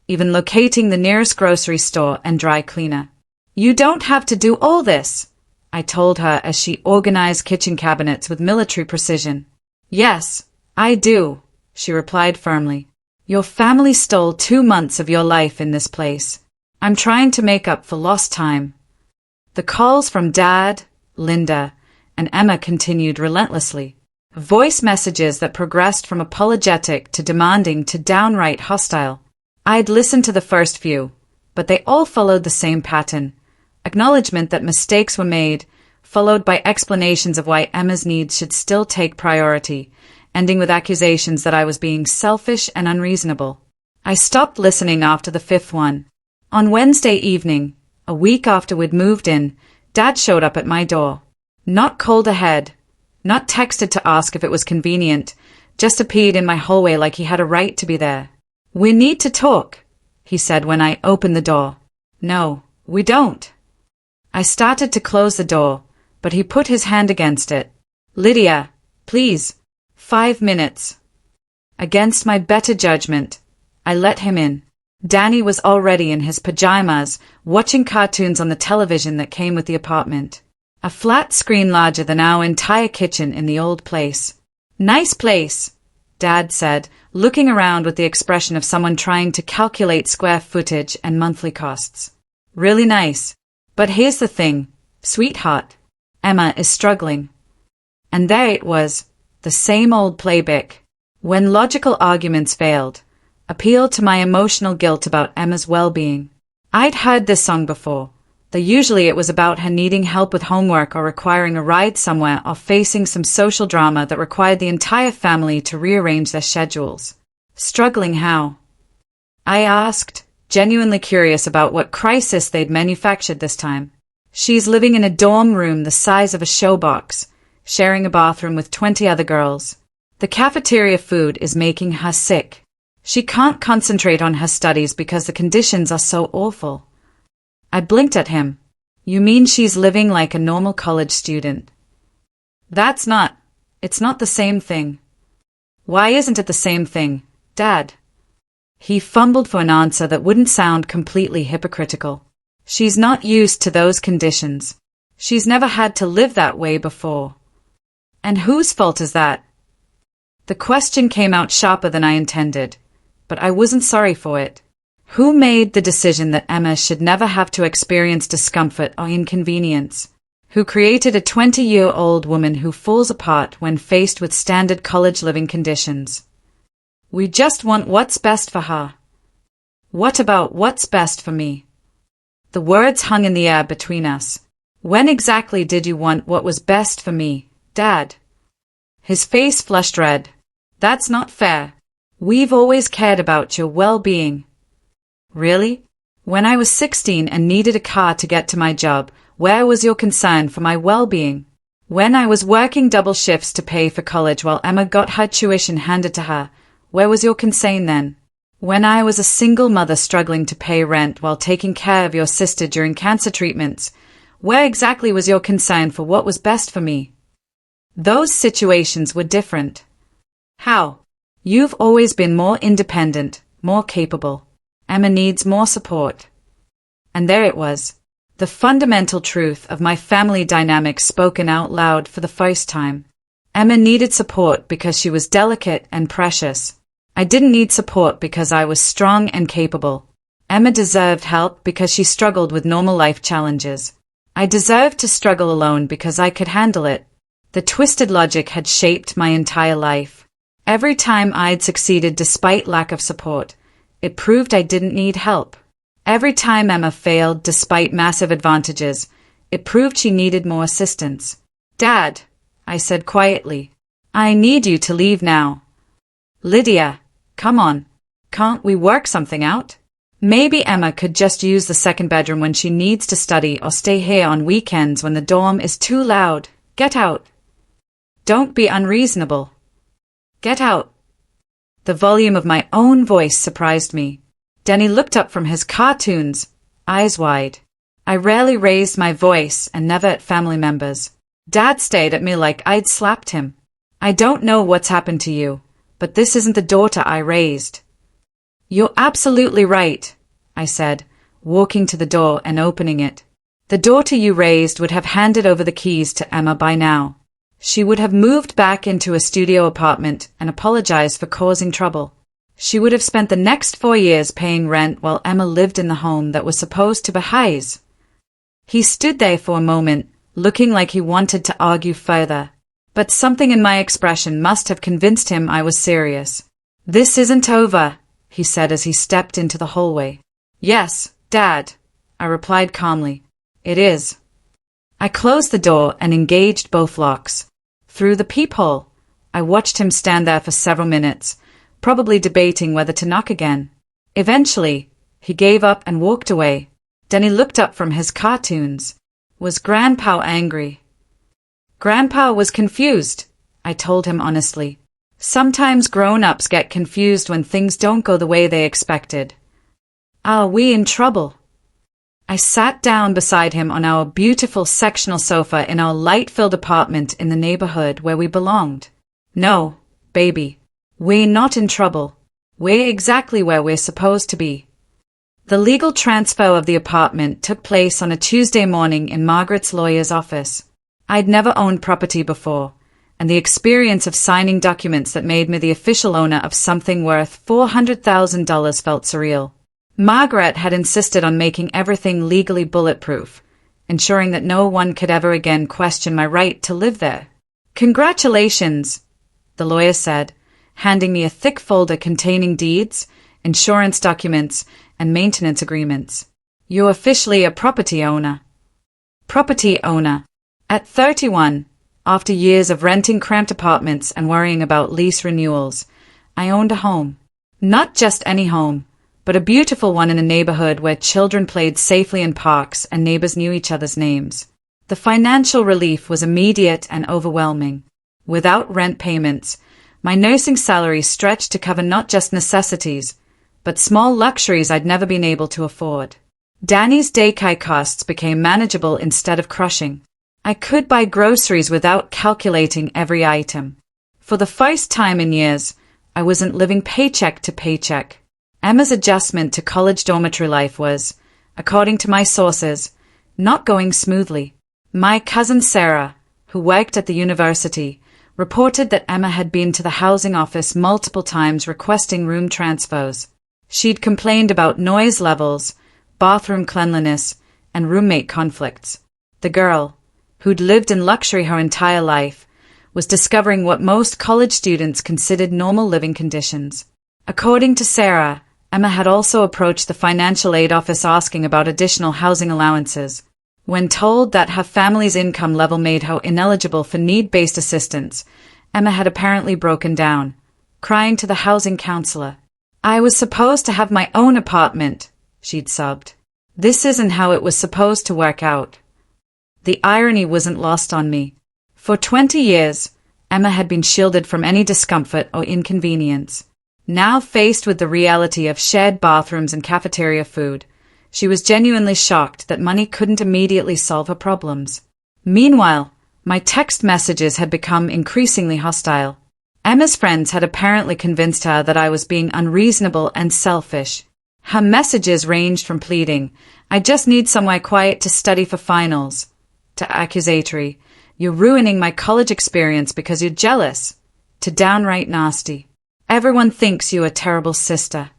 even locating the nearest grocery store and dry cleaner. "You don't have to do all this," I told her as she organized kitchen cabinets with military precision. "Yes, I do," she replied firmly. "Your family stole 2 months of your life in this place. I'm trying to make up for lost time." The calls from Dad, Linda, and Emma continued relentlessly. Voice messages that progressed from apologetic to demanding to downright hostile. I'd listened to the first few, but they all followed the same pattern. Acknowledgement that mistakes were made, followed by explanations of why Emma's needs should still take priority, ending with accusations that I was being selfish and unreasonable. I stopped listening after the 5th one. On Wednesday evening, a week after we'd moved in, Dad showed up at my door. Not called ahead, not texted to ask if it was convenient, just appeared in my hallway like he had a right to be there. "We need to talk," he said when I opened the door. "No, we don't." I started to close the door, but he put his hand against it. "Lydia, please, 5 minutes." Against my better judgment, I let him in. Danny was already in his pajamas, watching cartoons on the television that came with the apartment. A flat screen larger than our entire kitchen in the old place. "Nice place," Dad said, looking around with the expression of someone trying to calculate square footage and monthly costs. "Really nice. But here's the thing, sweetheart. Emma is struggling." And there it was, the same old playbook. When logical arguments failed, appealed to my emotional guilt about Emma's well-being. I'd heard this song before, though usually it was about her needing help with homework or requiring a ride somewhere or facing some social drama that required the entire family to rearrange their schedules. Struggling how? I asked, genuinely curious about what crisis they'd manufactured this time. She's living in a dorm room the size of a showbox, sharing a bathroom with 20 other girls. The cafeteria food is making her sick. She can't concentrate on her studies because the conditions are so awful. I blinked at him. You mean she's living like a normal college student? It's not the same thing. Why isn't it the same thing, Dad? He fumbled for an answer that wouldn't sound completely hypocritical. She's not used to those conditions. She's never had to live that way before. And whose fault is that? The question came out sharper than I intended, but I wasn't sorry for it. Who made the decision that Emma should never have to experience discomfort or inconvenience? Who created a 20-year-old woman who falls apart when faced with standard college living conditions? We just want what's best for her. What about what's best for me? The words hung in the air between us. When exactly did you want what was best for me, Dad? His face flushed red. That's not fair. We've always cared about your well-being. Really? When I was 16 and needed a car to get to my job, where was your concern for my well-being? When I was working double shifts to pay for college while Emma got her tuition handed to her, where was your concern then? When I was a single mother struggling to pay rent while taking care of your sister during cancer treatments, where exactly was your concern for what was best for me? Those situations were different. How? You've always been more independent, more capable. Emma needs more support. And there it was. The fundamental truth of my family dynamic spoken out loud for the first time. Emma needed support because she was delicate and precious. I didn't need support because I was strong and capable. Emma deserved help because she struggled with normal life challenges. I deserved to struggle alone because I could handle it. The twisted logic had shaped my entire life. Every time I'd succeeded despite lack of support, it proved I didn't need help. Every time Emma failed despite massive advantages, it proved she needed more assistance. Dad, I said quietly, I need you to leave now. Lydia, come on. Can't we work something out? Maybe Emma could just use the second bedroom when she needs to study or stay here on weekends when the dorm is too loud. Get out. Don't be unreasonable. Get out. The volume of my own voice surprised me. Denny looked up from his cartoons, eyes wide. I rarely raised my voice and never at family members. Dad stared at me like I'd slapped him. I don't know what's happened to you, but this isn't the daughter I raised. You're absolutely right, I said, walking to the door and opening it. The daughter you raised would have handed over the keys to Emma by now. She would have moved back into a studio apartment and apologized for causing trouble. She would have spent the next 4 years paying rent while Emma lived in the home that was supposed to be hers. He stood there for a moment, looking like he wanted to argue further, but something in my expression must have convinced him I was serious. This isn't over, he said as he stepped into the hallway. Yes, Dad, I replied calmly. It is. I closed the door and engaged both locks. Through the peephole, I watched him stand there for several minutes, probably debating whether to knock again. Eventually, he gave up and walked away. Then he looked up from his cartoons. Was Grandpa angry? Grandpa was confused, I told him honestly. Sometimes grown-ups get confused when things don't go the way they expected. Are we in trouble? I sat down beside him on our beautiful sectional sofa in our light-filled apartment in the neighborhood where we belonged. No, baby, we're not in trouble. We're exactly where we're supposed to be. The legal transfer of the apartment took place on a Tuesday morning in Margaret's lawyer's office. I'd never owned property before, and the experience of signing documents that made me the official owner of something worth $400,000 felt surreal. Margaret had insisted on making everything legally bulletproof, ensuring that no one could ever again question my right to live there. Congratulations, the lawyer said, handing me a thick folder containing deeds, insurance documents, and maintenance agreements. You're officially a property owner. Property owner. At 31, after years of renting cramped apartments and worrying about lease renewals, I owned a home. Not just any home, but a beautiful one in a neighborhood where children played safely in parks and neighbors knew each other's names. The financial relief was immediate and overwhelming. Without rent payments, my nursing salary stretched to cover not just necessities, but small luxuries I'd never been able to afford. Danny's daycare costs became manageable instead of crushing. I could buy groceries without calculating every item. For the first time in years, I wasn't living paycheck to paycheck. Emma's adjustment to college dormitory life was, according to my sources, not going smoothly. My cousin Sarah, who worked at the university, reported that Emma had been to the housing office multiple times requesting room transfers. She'd complained about noise levels, bathroom cleanliness, and roommate conflicts. The girl, who'd lived in luxury her entire life, was discovering what most college students considered normal living conditions. According to Sarah, Emma had also approached the financial aid office asking about additional housing allowances. When told that her family's income level made her ineligible for need-based assistance, Emma had apparently broken down, crying to the housing counselor. "I was supposed to have my own apartment," she'd sobbed. "This isn't how it was supposed to work out." The irony wasn't lost on me. For 20 years, Emma had been shielded from any discomfort or inconvenience. Now faced with the reality of shared bathrooms and cafeteria food, she was genuinely shocked that money couldn't immediately solve her problems. Meanwhile, my text messages had become increasingly hostile. Emma's friends had apparently convinced her that I was being unreasonable and selfish. Her messages ranged from pleading, "I just need somewhere quiet to study for finals," to accusatory, "You're ruining my college experience because you're jealous," to downright nasty, "Everyone thinks you're a terrible sister."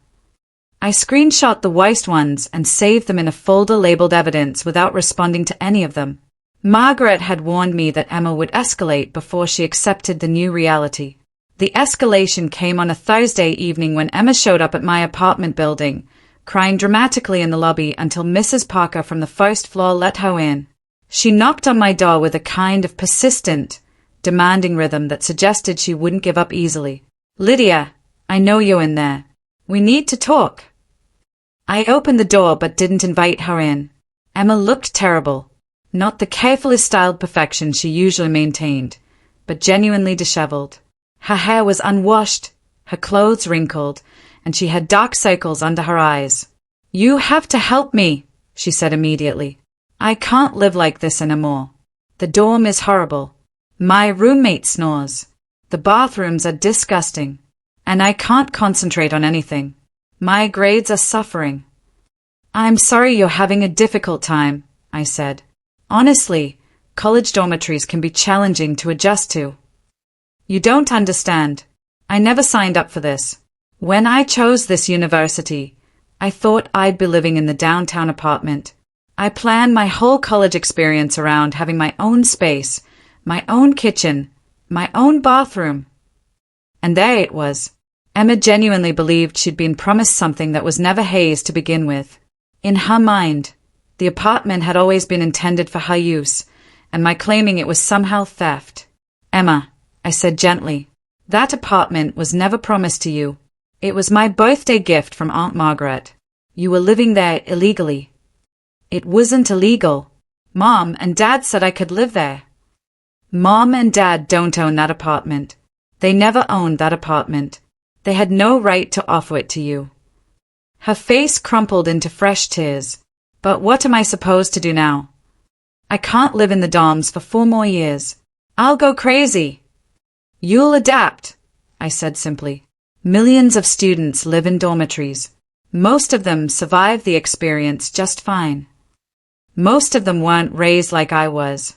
I screenshot the worst ones and saved them in a folder labeled evidence without responding to any of them. Margaret had warned me that Emma would escalate before she accepted the new reality. The escalation came on a Thursday evening when Emma showed up at my apartment building, crying dramatically in the lobby until Mrs. Parker from the first floor let her in. She knocked on my door with a kind of persistent, demanding rhythm that suggested she wouldn't give up easily. "Lydia, I know you're in there. We need to talk." I opened the door but didn't invite her in. Emma looked terrible. Not the carefully styled perfection she usually maintained, but genuinely disheveled. Her hair was unwashed, her clothes wrinkled, and she had dark circles under her eyes. "You have to help me," she said immediately. "I can't live like this anymore. The dorm is horrible. My roommate snores. The bathrooms are disgusting. And I can't concentrate on anything. My grades are suffering." "I'm sorry you're having a difficult time," I said. "Honestly, college dormitories can be challenging to adjust to. You don't understand. I never signed up for this. When I chose this university, I thought I'd be living in the downtown apartment. I planned my whole college experience around having my own space, my own kitchen, my own bathroom." And there it was. Emma genuinely believed she'd been promised something that was never hers to begin with. In her mind, the apartment had always been intended for her use, and my claiming it was somehow theft. "Emma," I said gently, "that apartment was never promised to you. It was my birthday gift from Aunt Margaret. You were living there illegally." "It wasn't illegal. Mom and Dad said I could live there." "Mom and Dad don't own that apartment. They never owned that apartment. They had no right to offer it to you." Her face crumpled into fresh tears. "But what am I supposed to do now? I can't live in the dorms for 4 more years. I'll go crazy." "You'll adapt," I said simply. Millions of students live in dormitories. Most of them survive the experience just fine. Most of them weren't raised like I was.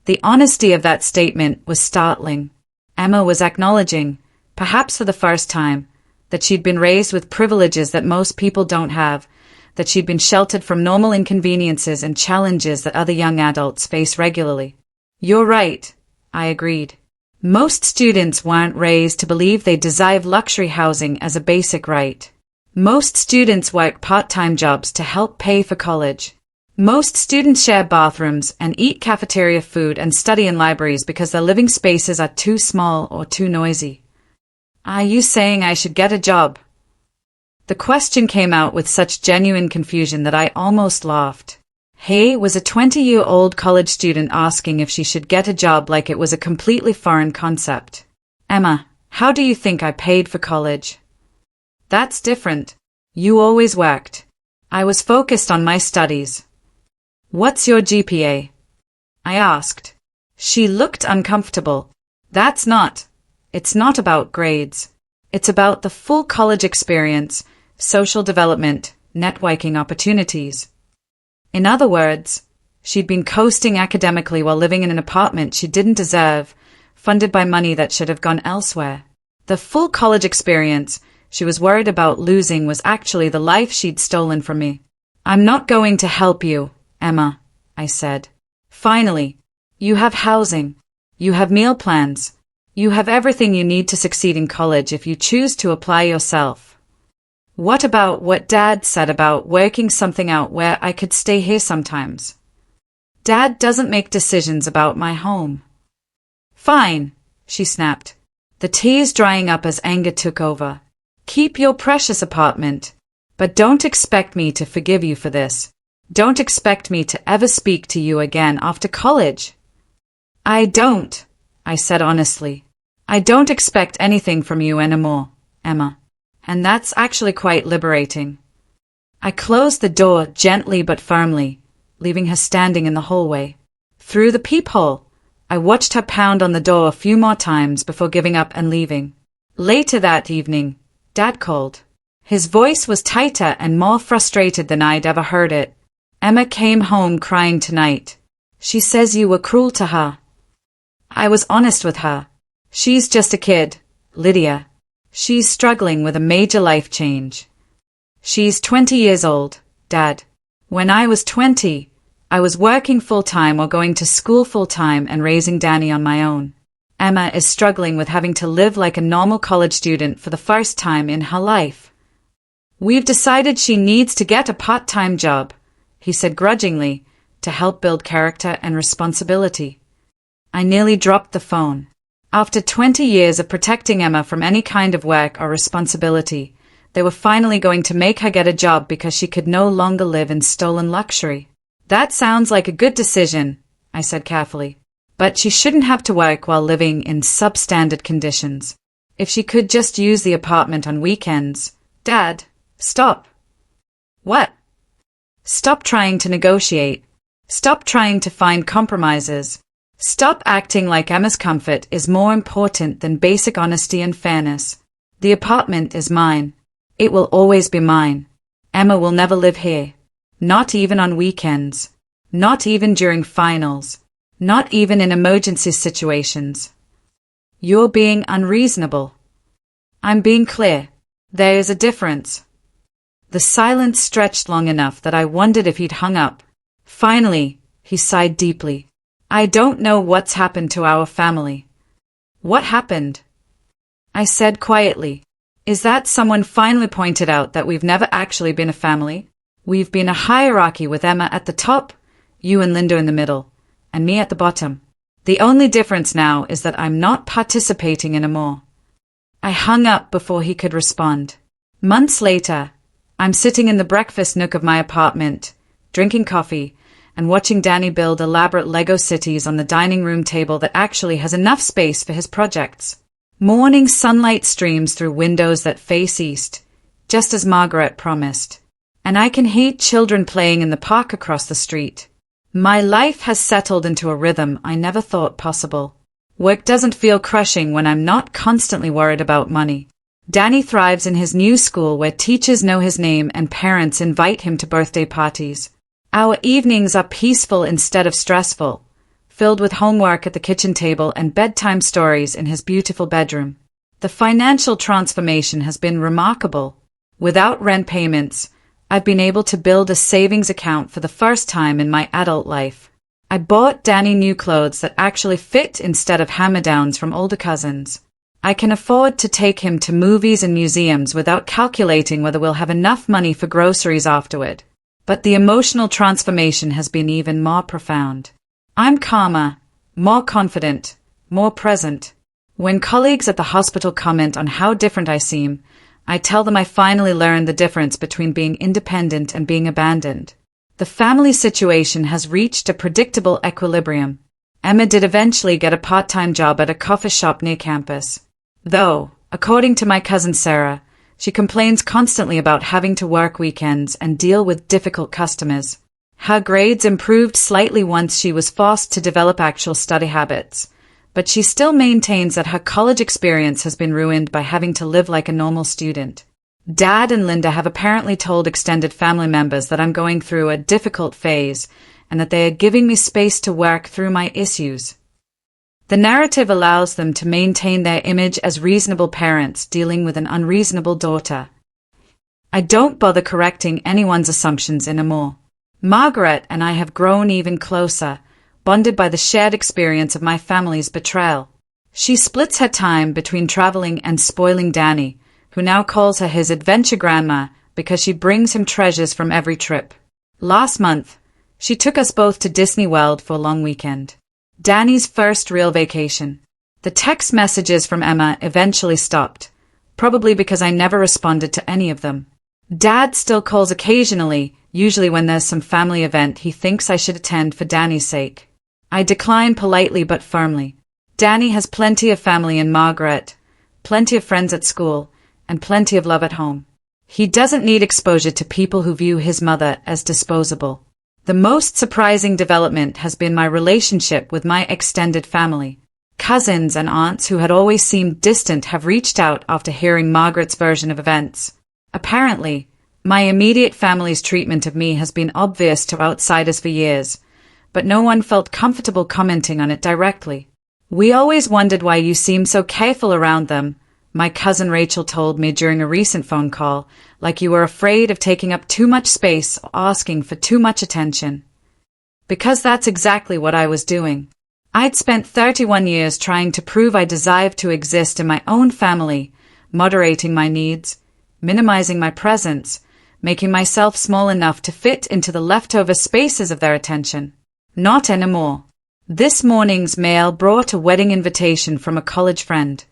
The honesty of that statement was startling. Emma was acknowledging, perhaps for the first time, that she'd been raised with privileges that most people don't have, that she'd been sheltered from normal inconveniences and challenges that other young adults face regularly. "You're right," I agreed. Most students weren't raised to believe they deserve luxury housing as a basic right. Most students work part-time jobs to help pay for college. Most students share bathrooms and eat cafeteria food and study in libraries because their living spaces are too small or too noisy. "Are you saying I should get a job?" The question came out with such genuine confusion that I almost laughed. Hey was a 20-year-old college student asking if she should get a job like it was a completely foreign concept. Emma, how do you think I paid for college? That's different. You always worked. I was focused on my studies. What's your GPA? I asked. She looked uncomfortable. It's not about grades. It's about the full college experience, social development, networking opportunities. In other words, she'd been coasting academically while living in an apartment she didn't deserve, funded by money that should have gone elsewhere. The full college experience she was worried about losing was actually the life she'd stolen from me. I'm not going to help you, Emma, I said. Finally, you have housing. You have meal plans. You have everything you need to succeed in college if you choose to apply yourself. What about what Dad said about working something out where I could stay here sometimes? Dad doesn't make decisions about my home. Fine, she snapped, the tears drying up as anger took over. Keep your precious apartment, but don't expect me to forgive you for this. Don't expect me to ever speak to you again after college. I don't, I said honestly. I don't expect anything from you anymore, Emma. And that's actually quite liberating. I closed the door gently but firmly, leaving her standing in the hallway. Through the peephole, I watched her pound on the door a few more times before giving up and leaving. Later that evening, Dad called. His voice was tighter and more frustrated than I'd ever heard it. Emma came home crying tonight. She says you were cruel to her. I was honest with her. She's just a kid, Lydia. She's struggling with a major life change. She's 20 years old, Dad. When I was 20, I was working full-time or going to school full-time and raising Danny on my own. Emma is struggling with having to live like a normal college student for the first time in her life. We've decided she needs to get a part-time job, he said grudgingly, to help build character and responsibility. I nearly dropped the phone. After 20 years of protecting Emma from any kind of work or responsibility, they were finally going to make her get a job because she could no longer live in stolen luxury. That sounds like a good decision, I said carefully. But she shouldn't have to work while living in substandard conditions. If she could just use the apartment on weekends. Dad, stop. What? Stop trying to negotiate. Stop trying to find compromises. Stop acting like Emma's comfort is more important than basic honesty and fairness. The apartment is mine. It will always be mine. Emma will never live here. Not even on weekends. Not even during finals. Not even in emergency situations. You're being unreasonable. I'm being clear. There is a difference. The silence stretched long enough that I wondered if he'd hung up. Finally, he sighed deeply. I don't know what's happened to our family. What happened? I said quietly. Is that someone finally pointed out that we've never actually been a family? We've been a hierarchy with Emma at the top, you and Linda in the middle, and me at the bottom. The only difference now is that I'm not participating anymore. I hung up before he could respond. Months later, I'm sitting in the breakfast nook of my apartment, drinking coffee, and watching Danny build elaborate Lego cities on the dining room table that actually has enough space for his projects. Morning sunlight streams through windows that face east, just as Margaret promised. And I can hear children playing in the park across the street. My life has settled into a rhythm I never thought possible. Work doesn't feel crushing when I'm not constantly worried about money. Danny thrives in his new school where teachers know his name and parents invite him to birthday parties. Our evenings are peaceful instead of stressful, filled with homework at the kitchen table and bedtime stories in his beautiful bedroom. The financial transformation has been remarkable. Without rent payments, I've been able to build a savings account for the first time in my adult life. I bought Danny new clothes that actually fit instead of hand-me-downs from older cousins. I can afford to take him to movies and museums without calculating whether we'll have enough money for groceries afterward. But the emotional transformation has been even more profound. I'm calmer, more confident, more present. When colleagues at the hospital comment on how different I seem, I tell them I finally learned the difference between being independent and being abandoned. The family situation has reached a predictable equilibrium. Emma did eventually get a part-time job at a coffee shop near campus. Though, according to my cousin Sarah, she complains constantly about having to work weekends and deal with difficult customers. Her grades improved slightly once she was forced to develop actual study habits, but she still maintains that her college experience has been ruined by having to live like a normal student. Dad and Linda have apparently told extended family members that I'm going through a difficult phase and that they are giving me space to work through my issues. The narrative allows them to maintain their image as reasonable parents dealing with an unreasonable daughter. I don't bother correcting anyone's assumptions anymore. Margaret and I have grown even closer, bonded by the shared experience of my family's betrayal. She splits her time between traveling and spoiling Danny, who now calls her his adventure grandma because she brings him treasures from every trip. Last month, she took us both to Disney World for a long weekend. Danny's first real vacation. The text messages from Emma eventually stopped, probably because I never responded to any of them. Dad still calls occasionally, usually when there's some family event he thinks I should attend for Danny's sake. I decline politely but firmly. Danny has plenty of family in Margaret, plenty of friends at school, and plenty of love at home. He doesn't need exposure to people who view his mother as disposable. The most surprising development has been my relationship with my extended family. Cousins and aunts who had always seemed distant have reached out after hearing Margaret's version of events. Apparently, my immediate family's treatment of me has been obvious to outsiders for years, but no one felt comfortable commenting on it directly. We always wondered why you seem so careful around them, my cousin Rachel told me during a recent phone call, like you were afraid of taking up too much space or asking for too much attention. Because that's exactly what I was doing. I'd spent 31 years trying to prove I desired to exist in my own family, moderating my needs, minimizing my presence, making myself small enough to fit into the leftover spaces of their attention. Not anymore. This morning's mail brought a wedding invitation from a college friend.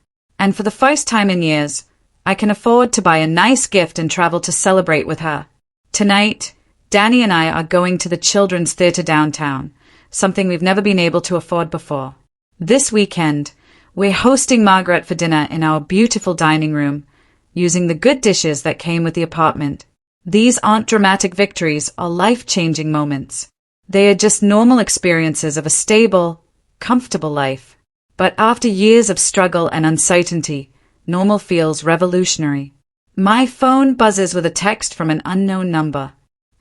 And for the first time in years, I can afford to buy a nice gift and travel to celebrate with her. Tonight, Danny and I are going to the Children's Theatre downtown, something we've never been able to afford before. This weekend, we're hosting Margaret for dinner in our beautiful dining room, using the good dishes that came with the apartment. These aren't dramatic victories or life-changing moments. They are just normal experiences of a stable, comfortable life. But after years of struggle and uncertainty, normal feels revolutionary. My phone buzzes with a text from an unknown number.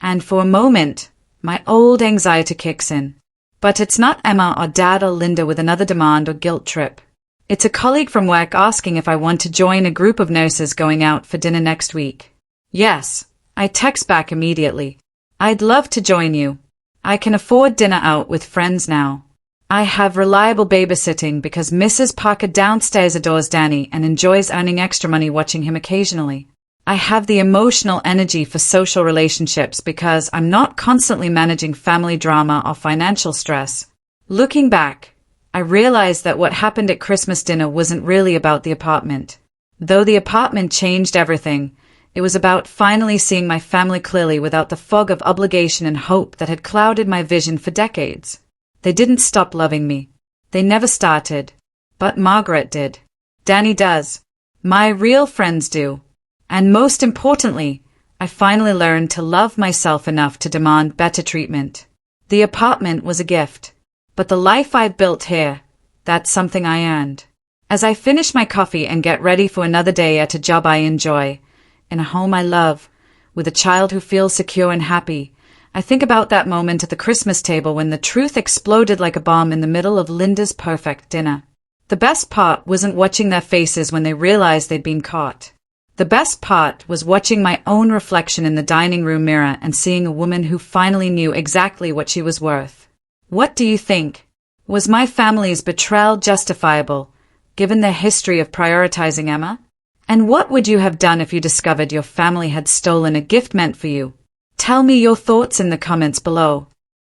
And for a moment, my old anxiety kicks in. But it's not Emma or Dad or Linda with another demand or guilt trip. It's a colleague from work asking if I want to join a group of nurses going out for dinner next week. Yes, I text back immediately. I'd love to join you. I can afford dinner out with friends now. I have reliable babysitting because Mrs. Parker downstairs adores Danny and enjoys earning extra money watching him occasionally. I have the emotional energy for social relationships because I'm not constantly managing family drama or financial stress. Looking back, I realized that what happened at Christmas dinner wasn't really about the apartment. Though the apartment changed everything, it was about finally seeing my family clearly without the fog of obligation and hope that had clouded my vision for decades. They didn't stop loving me. They never started. But Margaret did. Danny does. My real friends do. And most importantly, I finally learned to love myself enough to demand better treatment. The apartment was a gift. But the life I've built here, that's something I earned. As I finish my coffee and get ready for another day at a job I enjoy, in a home I love, with a child who feels secure and happy, I think about that moment at the Christmas table when the truth exploded like a bomb in the middle of Linda's perfect dinner. The best part wasn't watching their faces when they realized they'd been caught. The best part was watching my own reflection in the dining room mirror and seeing a woman who finally knew exactly what she was worth. What do you think? Was my family's betrayal justifiable, given their history of prioritizing Emma? And what would you have done if you discovered your family had stolen a gift meant for you? Tell me your thoughts in the comments below.